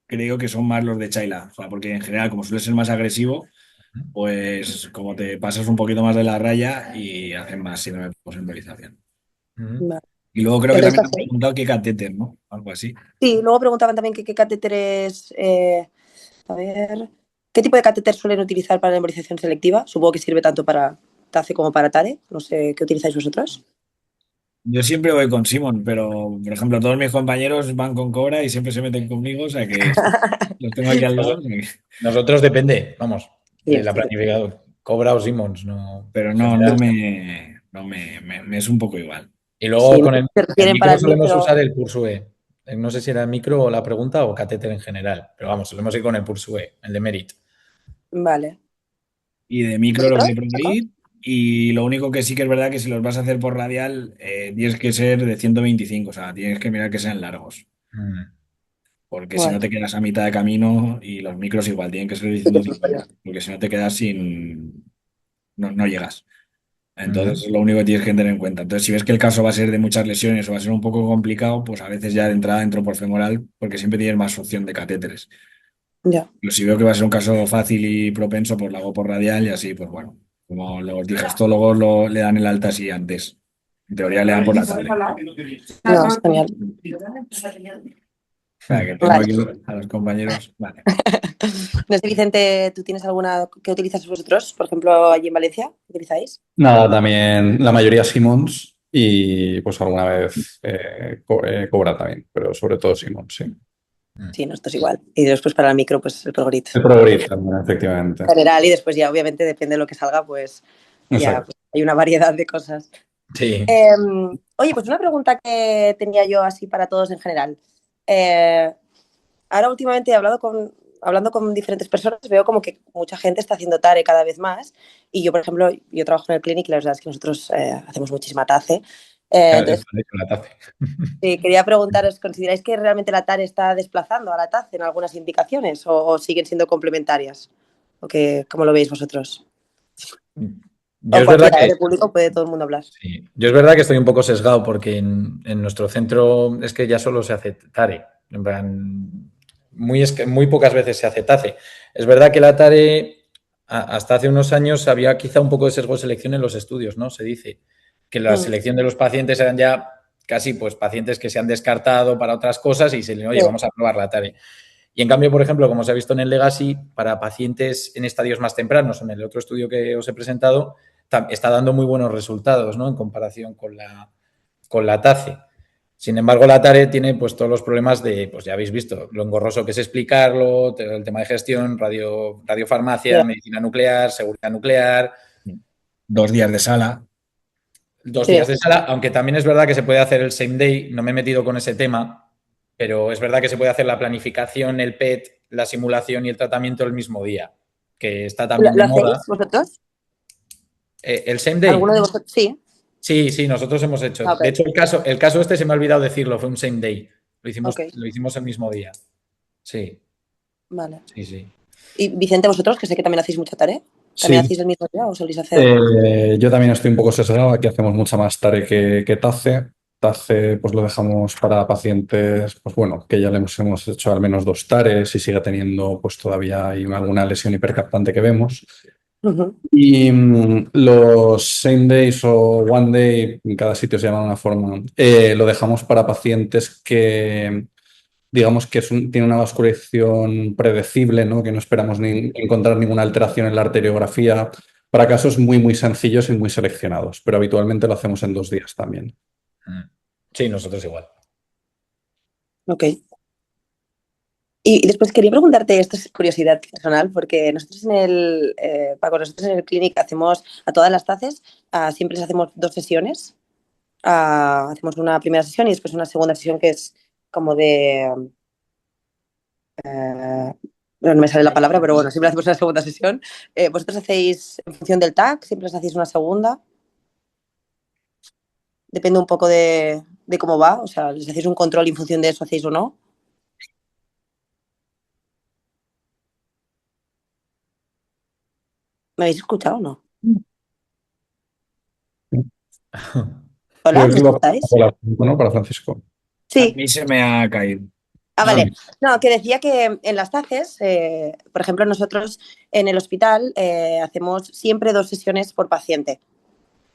creo que son más los de Child A, o sea, porque en general como suele ser más agresivo, pues como te pasas un poquito más de la raya y hacen más síndrome de posembolización. Vale. Y luego creo El que resto también han sí. preguntado qué catéter, ¿no? Algo así. Sí, luego preguntaban también qué catéteres. A ver. ¿Qué tipo de catéter suelen utilizar para la embolización selectiva? Supongo que sirve tanto para TACE como para TARE. No sé qué utilizáis vosotros. Yo siempre voy con Simon, pero por ejemplo, todos mis compañeros van con Cobra y siempre se meten conmigo, o sea que los tengo aquí al lado. O sea Nosotros depende, vamos, Sí, de la planificadora. Cobra o Siemens, no. pero En no, general. me es un poco igual. Y luego sí, con se el refieren para micro el solemos micro. usar el Pursue. No sé si era el micro o la pregunta o catéter en general, pero vamos, solemos ir con el Pursue, el de Merit. Vale. Y de micro los ¿Vosotros? de ProGrid. Y lo único que sí que es verdad que si los vas a hacer por radial, tienes que ser de 125, o sea, tienes que mirar que sean largos. Mm. Porque si no Vale. te quedas a mitad de camino y los micros igual tienen que ser de Sí que es un 150, rollo. porque si no te quedas sin... no llegas. Entonces Ujú. es lo único que tienes que tener en cuenta. Entonces, si ves que el caso va a ser de muchas lesiones o va a ser un poco complicado, pues a veces ya de entrada entro por femoral porque siempre tienes más opción de catéteres. Ya. Pero si veo que va a ser un caso fácil y propenso, pues lo hago por radial y así, pues bueno, como los digestólogos le dan el alta así antes. En teoría le dan por la tarde. No, es genial. O sea, que tengo Vale. aquí a los compañeros. Vale. No sé, Vicente, ¿tú tienes alguna que utilizas vosotros? Por ejemplo, allí en Valencia, ¿utilizáis? Nada, también la mayoría Siemens y pues alguna vez Cobra también, pero sobre todo Siemens, sí. Sí, nosotros igual. Y después para el micro, pues el ProGrid. El ProGrid también, efectivamente. General, y después ya, obviamente, depende de lo que salga, pues ya Exacto. pues, hay una variedad de cosas. Sí. Oye, pues una pregunta que tenía yo así para todos en general. Eh, Ahora últimamente hablando con diferentes personas, veo como que mucha gente está haciendo TARE cada vez más. Y yo, por ejemplo, yo trabajo en el clinic y la verdad es que nosotros hacemos muchísima TACE. Claro, Entonces, con la TAFE. sí, quería preguntaros, ¿consideráis que realmente la TARE está desplazando a la TACE en algunas indicaciones o siguen siendo complementarias? ¿Cómo lo veis vosotros? Yo O es verdad cualquiera, que de público puede todo el mundo hablar. sí. Yo es verdad que estoy un poco sesgado porque en nuestro centro es que ya solo se hace TARE. En plan, muy pocas veces se hace TACE. Es verdad que la TARE hasta hace unos años había quizá un poco de sesgo de selección en los estudios, ¿no? Se dice que la Mm, selección de los pacientes eran ya casi pues pacientes que se han descartado para otras cosas y se le oye, sí, vamos a probar la TARE. Y en cambio, por ejemplo, como se ha visto en el Legacy, para pacientes en estadios más tempranos, en el otro estudio que os he presentado, está dando muy buenos resultados, ¿no? En comparación con la TACE. Sin embargo, la TARE tiene pues todos los problemas de, pues ya habéis visto, lo engorroso que es explicarlo, el tema de gestión, radiofarmacia, ya. medicina nuclear, seguridad nuclear, 2 días de sala. 2 días Sí. de sala, aunque también es verdad que se puede hacer el same day, no me he metido con ese tema, pero es verdad que se puede hacer la planificación, el PET, la simulación y el tratamiento el mismo día, que está también ¿Lo de moda. hacéis vosotros? ¿El same day? ¿Alguno de vosotros? Sí. Sí, sí, nosotros hemos hecho. Ok, De hecho, el caso este se me ha olvidado decirlo, fue un same day. ok, Lo hicimos el mismo día. Sí, vale. sí, sí. Y Vicente, vosotros, que sé que también hacéis mucha tarea, ¿también Sí, hacéis el mismo día o solís hacer? yo también estoy un poco sesgado, aquí hacemos mucha más tare que TACE. TACE pues lo dejamos para pacientes, pues bueno, que ya le hemos hecho al menos 2 tares y sigue teniendo pues todavía hay alguna lesión hipercaptante que vemos. Ujú. Y los same days o one day, en cada sitio se llama de una forma, lo dejamos para pacientes que digamos que tiene una vascularización predecible, ¿no? Que no esperamos encontrar ninguna alteración en la arteriografía, para casos muy, muy sencillos y muy seleccionados, pero habitualmente lo hacemos en 2 días también. Mm. Sí, nosotros igual. Ok. Y después quería preguntarte, esto es curiosidad personal, porque nosotros Paco, nosotros en el clinic hacemos a todas las TACES, siempre les hacemos 2 sesiones. Hacemos una primera sesión y después una segunda sesión que es como de, no me sale la palabra, pero bueno, siempre hacemos una segunda sesión. ¿Vosotros hacéis en función del TAC? ¿Siempre os hacéis una segunda? Depende un poco de cómo va, o sea, les hacéis un control y en función de eso hacéis o no. ¿Me habéis escuchado o no? Hola, Creo ¿me que iba escucháis? ¿no? Para Francisco. A Sí. mí se me ha caído. Ah, Vale. No, que decía que en las TACES, por ejemplo, nosotros en el hospital hacemos siempre 2 sesiones por paciente.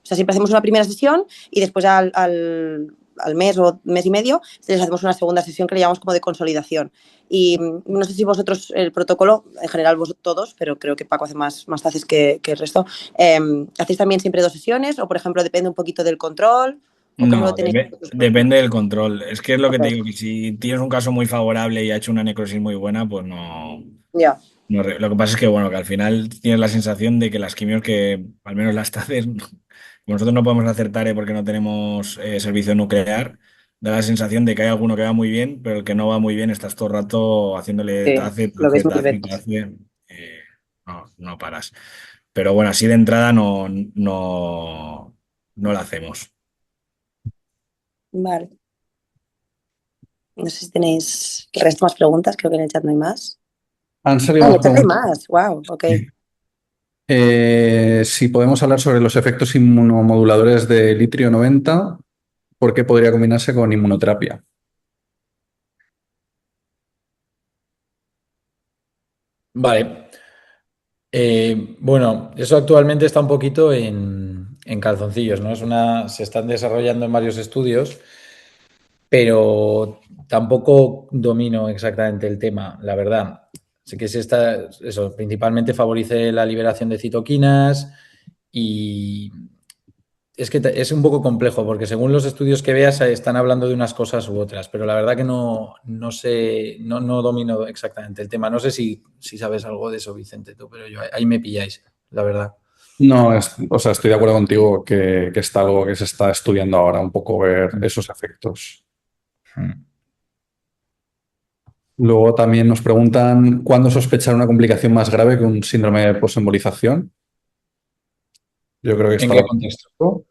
O sea, siempre hacemos una primera sesión y después al mes o mes y medio, entonces hacemos una segunda sesión que le llamamos como de consolidación. Y no sé si vosotros, el protocolo, en general vosotros todos, pero creo que Paco hace más TACEs que el resto, ¿hacéis también siempre 2 sesiones o, por ejemplo, depende un poquito del control? ¿O cómo lo No, tenéis vosotros? depende del control. Es que es lo que te Ok, digo, que si tienes un caso muy favorable y ha hecho una necrosis muy buena, pues no. ya. Lo que pasa es que, bueno, que al final tienes la sensación de que las quimios que, al menos las TACES, como nosotros no podemos hacer TARE porque no tenemos servicio nuclear, da la sensación de que hay alguno que va muy bien, pero el que no va muy bien estás todo el rato haciéndole Sí, TACE, lo TACE, veis mil TACE, veces. TACE. No paras. Pero bueno, así de entrada no la hacemos. Vale. No sé si tenéis el resto más preguntas, creo que en el chat no hay más. Han salido Ah, en más el chat hay preguntas. más, wow, ok. Si podemos hablar sobre los efectos inmunomoduladores de litrio 90, ¿por qué podría combinarse con inmunoterapia? Vale. Bueno, eso actualmente está un poquito en calzoncillos, ¿no? Se están desarrollando en varios estudios, pero tampoco domino exactamente el tema, la verdad. Sé que eso principalmente favorece la liberación de citoquinas y es que es un poco complejo porque según los estudios que veas están hablando de unas cosas u otras, pero la verdad que no sé, no domino exactamente el tema. No sé si sabes algo de eso, Vicente, tú, pero yo ahí me pilláis, la verdad. No, o sea, estoy de acuerdo contigo que está algo que se está estudiando ahora, un poco ver esos efectos. Mm. Luego también nos preguntan cuándo sospechar una complicación más grave que un síndrome de posembolización. Yo creo que ¿En está qué la... contexto?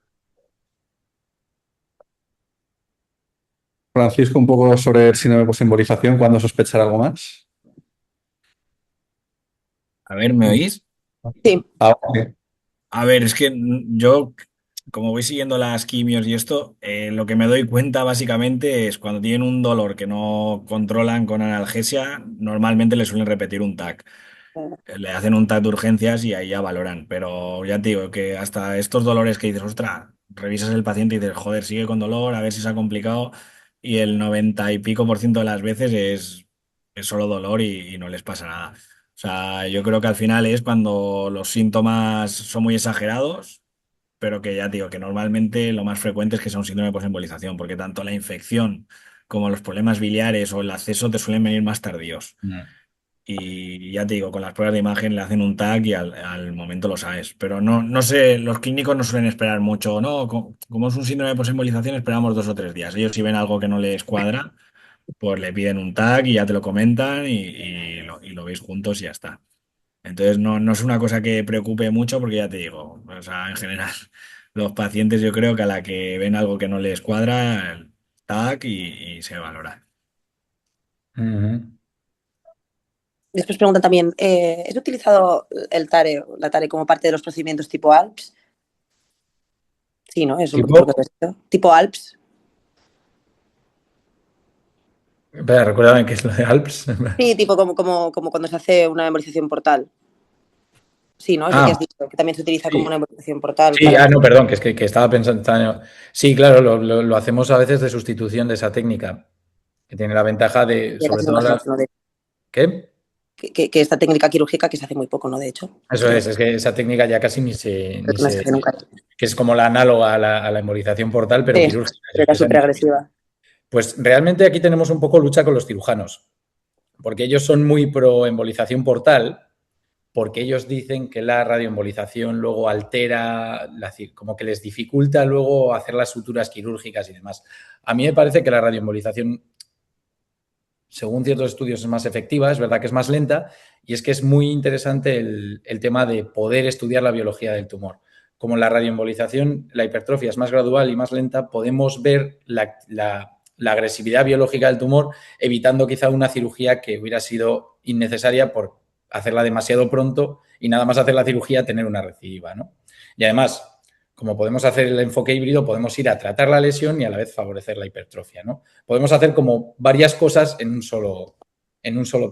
Francisco, un poco sobre el síndrome de posembolización, ¿cuándo sospechar algo más? A ver, ¿me oís? Sí, Ah, vale. A ver, es que yo, como voy siguiendo las quimios y esto, lo que me doy cuenta básicamente es cuando tienen un dolor que no controlan con analgesia, normalmente le suelen repetir un TAC. Le hacen un TAC de urgencias y ahí ya valoran. Pero ya te digo que hasta estos dolores que dices, ostras, revisas el paciente y dices, joder, sigue con dolor, a ver si se ha complicado. Y el 90 y pico por ciento de las veces es solo dolor y no les pasa nada. O sea, yo creo que al final es cuando los síntomas son muy exagerados, pero que ya te digo que normalmente lo más frecuente es que sea un síndrome de posembolización, porque tanto la infección como los problemas biliares o el acceso te suelen venir más tardíos. Mm. Y ya te digo, con las pruebas de imagen le hacen un tag y al momento lo sabes. Pero no sé, los clínicos no suelen esperar mucho, ¿no? Como es un síndrome de posembolización, esperamos 2 o 3 días. Ellos si ven algo que no les cuadra, pues le piden un tag y ya te lo comentan y lo veis juntos y ya está. Entonces no es una cosa que preocupe mucho porque ya te digo, o sea, en general, los pacientes yo creo que a la que ven algo que no les cuadra, el tag y se valora. Ujú. después preguntan también, ¿es utilizado el TARE, la TARE como parte de los procedimientos tipo ALPS? Sí, ¿no? Es un poquito lo que ¿Tipo? ves, ¿no? Tipo ALPS. Espera, recuérdame qué es lo de Alps. Sí, tipo como cuando se hace una embolización portal. Sí, ¿no? Es lo que has Ah, dicho, que también se utiliza como una sí. embolización portal Sí, para... no, perdón, que es que estaba pensando. Sí, claro, lo hacemos a veces de sustitución de esa técnica, que tiene la ventaja de, Ya sobre casi no todo más se la. hace, ¿no? ¿Qué? Que esta técnica quirúrgica que se hace muy poco, ¿no? De hecho, Eso creo. es que esa técnica ya casi ni se, Creo ni que no se se, hace nunca. que es como la análoga a la embolización portal, pero Sí, quirúrgica. pero era súper agresiva. Pues realmente aquí tenemos un poco lucha con los cirujanos, porque ellos son muy pro embolización portal, porque ellos dicen que la radioembolización luego altera, como que les dificulta luego hacer las suturas quirúrgicas y demás. A mí me parece que la radioembolización, según ciertos estudios, es más efectiva, es verdad que es más lenta, y es que es muy interesante el tema de poder estudiar la biología del tumor. Como en la radioembolización, la hipertrofia es más gradual y más lenta, podemos ver la agresividad biológica del tumor, evitando quizá una cirugía que hubiera sido innecesaria por hacerla demasiado pronto y nada más hacer la cirugía tener una recidiva, ¿no? Y además, como podemos hacer el enfoque híbrido, podemos ir a tratar la lesión y a la vez favorecer la hipertrofia, ¿no? Podemos hacer como varias cosas en un solo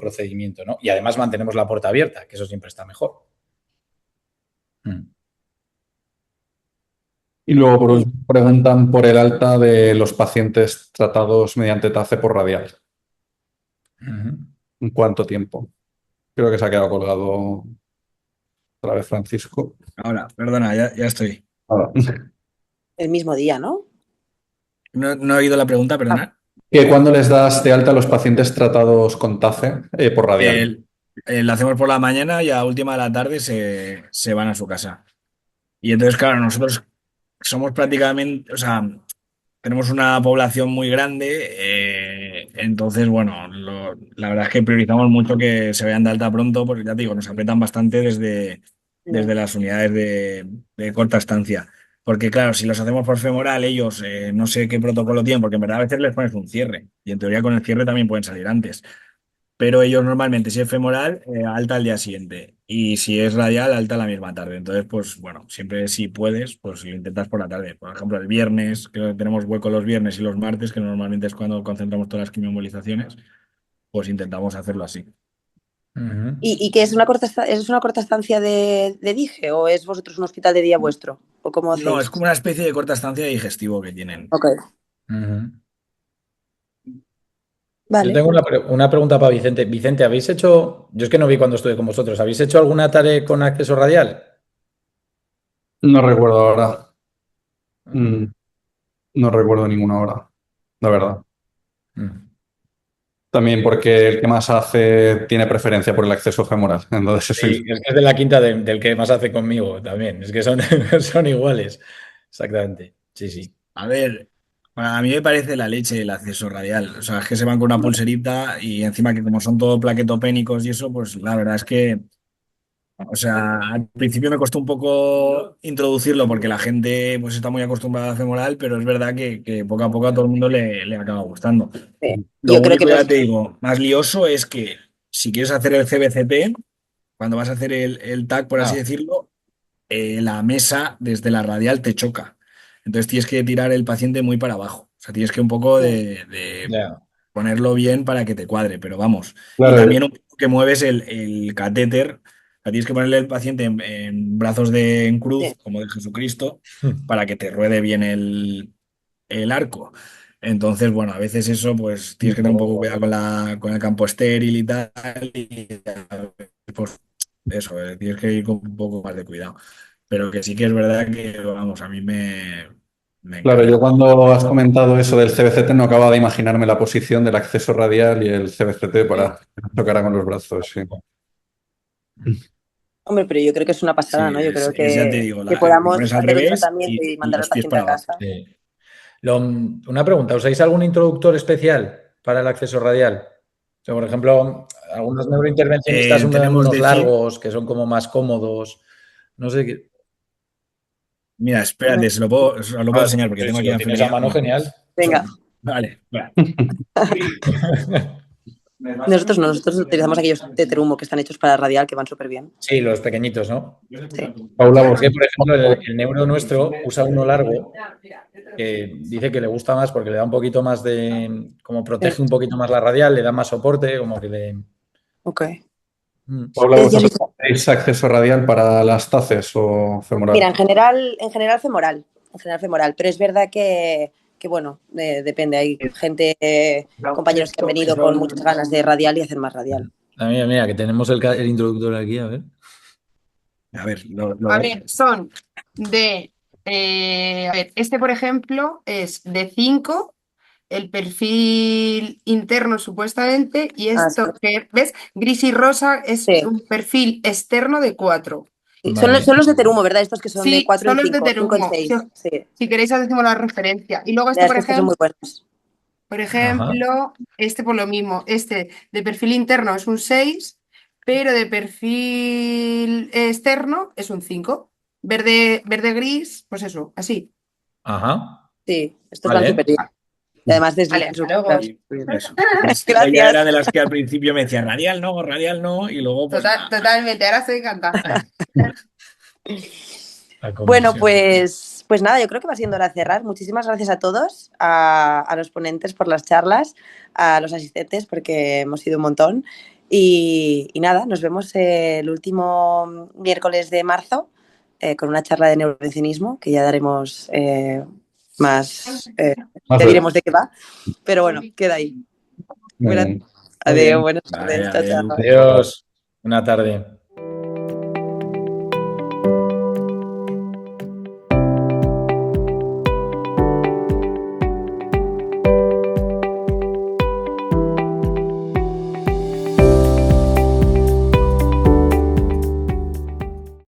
procedimiento, ¿no? Y además mantenemos la puerta abierta, que eso siempre está mejor. Y luego por último preguntan por el alta de los pacientes tratados mediante TACE por radial. Ujú. ¿En cuánto tiempo? Creo que se ha quedado colgado otra vez Francisco. Ahora, perdona, ya estoy. Ahora. El mismo día, ¿no? No he oído la pregunta, perdona. ¿Cuándo les das de alta a los pacientes tratados con TACE por radial? Lo hacemos por la mañana y a última de la tarde se van a su casa. Y entonces, claro, nosotros somos prácticamente, o sea, tenemos una población muy grande, entonces, bueno, la verdad es que priorizamos mucho que se vean de alta pronto, porque ya te digo, nos apretan bastante desde las unidades de corta estancia. Porque claro, si los hacemos por femoral, ellos no sé qué protocolo tienen, porque en verdad a veces les pones un cierre, y en teoría con el cierre también pueden salir antes. Pero ellos normalmente, si es femoral, alta al día siguiente. Y si es radial, alta la misma tarde. Entonces, pues bueno, siempre si puedes, pues lo intentas por la tarde. Por ejemplo, el viernes, que tenemos hueco los viernes y los martes, que normalmente es cuando concentramos todas las quimioembolizaciones, pues intentamos hacerlo así. Ujú. ¿Y qué es una corta estancia de DIGE o es vosotros un hospital de día vuestro? ¿O cómo No, hacéis? es como una especie de corta estancia digestivo que tienen. Ok, Ujú. Yo vale. tengo una pregunta para Vicente. Vicente, ¿habéis hecho, yo es que no vi cuando estuve con vosotros, ¿habéis hecho alguna tarea con acceso radial? No recuerdo ahora. Mm. No recuerdo ninguna hora, la verdad. Mm. También porque el que más hace tiene preferencia por el acceso femoral. Entonces eso Sí, es que es de la quinta del que más hace conmigo también. Es que son, son iguales. Exactamente. Sí, sí. A ver, a mí me parece la leche el acceso radial. O sea, es que se van con una pulserita y encima que como son todo plaquetopénicos y eso, pues la verdad es que o sea, al principio me costó un poco introducirlo porque la gente pues está muy acostumbrada a femoral, pero es verdad que poco a poco a todo el mundo le acaba gustando. Sí. Lo Yo creo que único, ya los... te digo, más lioso es que si quieres hacer el CBCT, cuando vas a hacer el TAC, por así Ah, decirlo, la mesa desde la radial te choca. Entonces tienes que tirar el paciente muy para abajo. O sea, tienes que un poco de ya. ponerlo bien para que te cuadre, pero vamos. Y Claro, también un poco que mueves el catéter. O sea, tienes que ponerle el paciente en brazos en Sí, cruz, como de Jesucristo, para que te ruede bien el arco. Entonces, bueno, a veces eso, pues tienes que tener un poco cuidado con el campo estéril y tal. Y, pues eso, tienes que ir con un poco más de cuidado. Pero que sí que es verdad que, vamos, a mí me claro, yo encanta. cuando has comentado eso del CBCT no acababa de imaginarme la posición del acceso radial y el CBCT para que nos tocara con los brazos, sí. hombre, pero yo creo que es una pasada, Sí, ¿no? Yo creo ya te digo, que lo podamos pones al hacer un revés tratamiento y y mandar al los pies paciente para a abajo. casa. Sí. Una pregunta, ¿usáis algún introductor especial para el acceso radial? O sea, por ejemplo, algunos neurointervencionistas usan Tenemos unos de zinc. largos que son como más cómodos. No sé qué. Mira, espérate, os lo puedo Ah, enseñar porque sí, tengo si aquí lo la tienes a enfermería. mano, genial. Venga, Vale, vale. nosotros utilizamos aquellos teterumo que están hechos para radial que van súper bien. Sí, los pequeñitos, ¿no? Sí. Paula, Es que, por ejemplo, el neuro nuestro usa uno largo que dice que le gusta más porque le da un poquito más de, como protege un poquito más la radial, le da más soporte, como que le... Ok. Mm. Paula, ¿Qué decías, ¿vosotros Vicente? tenéis acceso radial para las TACES o Mira, femoral? en general femoral, pero es verdad que bueno, depende. Hay gente, compañeros que han venido con muchas ganas de radial y hacen más radial. Ah, mira, mira, que tenemos el introductor aquí, a ver. A ver, A ver, son a ver, este por ejemplo es de 5 el perfil interno supuestamente, y Ah, sí. esto que ves, gris y rosa es Sí. un perfil externo de 4. Sí, Vale. son los de terumo, ¿verdad? Estos que son de Sí, 4 en son los de 5, 5 en Terumo. 6. Sí, Si queréis os decimos la referencia. Y luego la verdad es que estos son muy buenos. por Ajá. ejemplo, este por lo mismo, este de perfil interno es un 6, pero de perfil externo es un 5. Verde, verde gris, pues eso, así. Ajá. Sí, estos van súper Vale. bien. Y además Vale, deslizan hasta súper luego. bien. eso. Ella era Gracias. de las que al principio me decía radial no, y luego pues Totalmente, ahora estoy encantada. La Bueno, conversión. pues nada, yo creo que va siendo hora de cerrar. Muchísimas gracias a todos, a los ponentes por las charlas, a los asistentes porque hemos sido un montón. Y nada, nos vemos el último miércoles de marzo con una charla de neuromedicinismo, que ya daremos más, Más ya de- diremos de qué va, pero bueno, queda ahí. Muy bien. Adiós, bien. buenas Vale, tardes, chao, adeu. chao. Adiós. Buena tarde.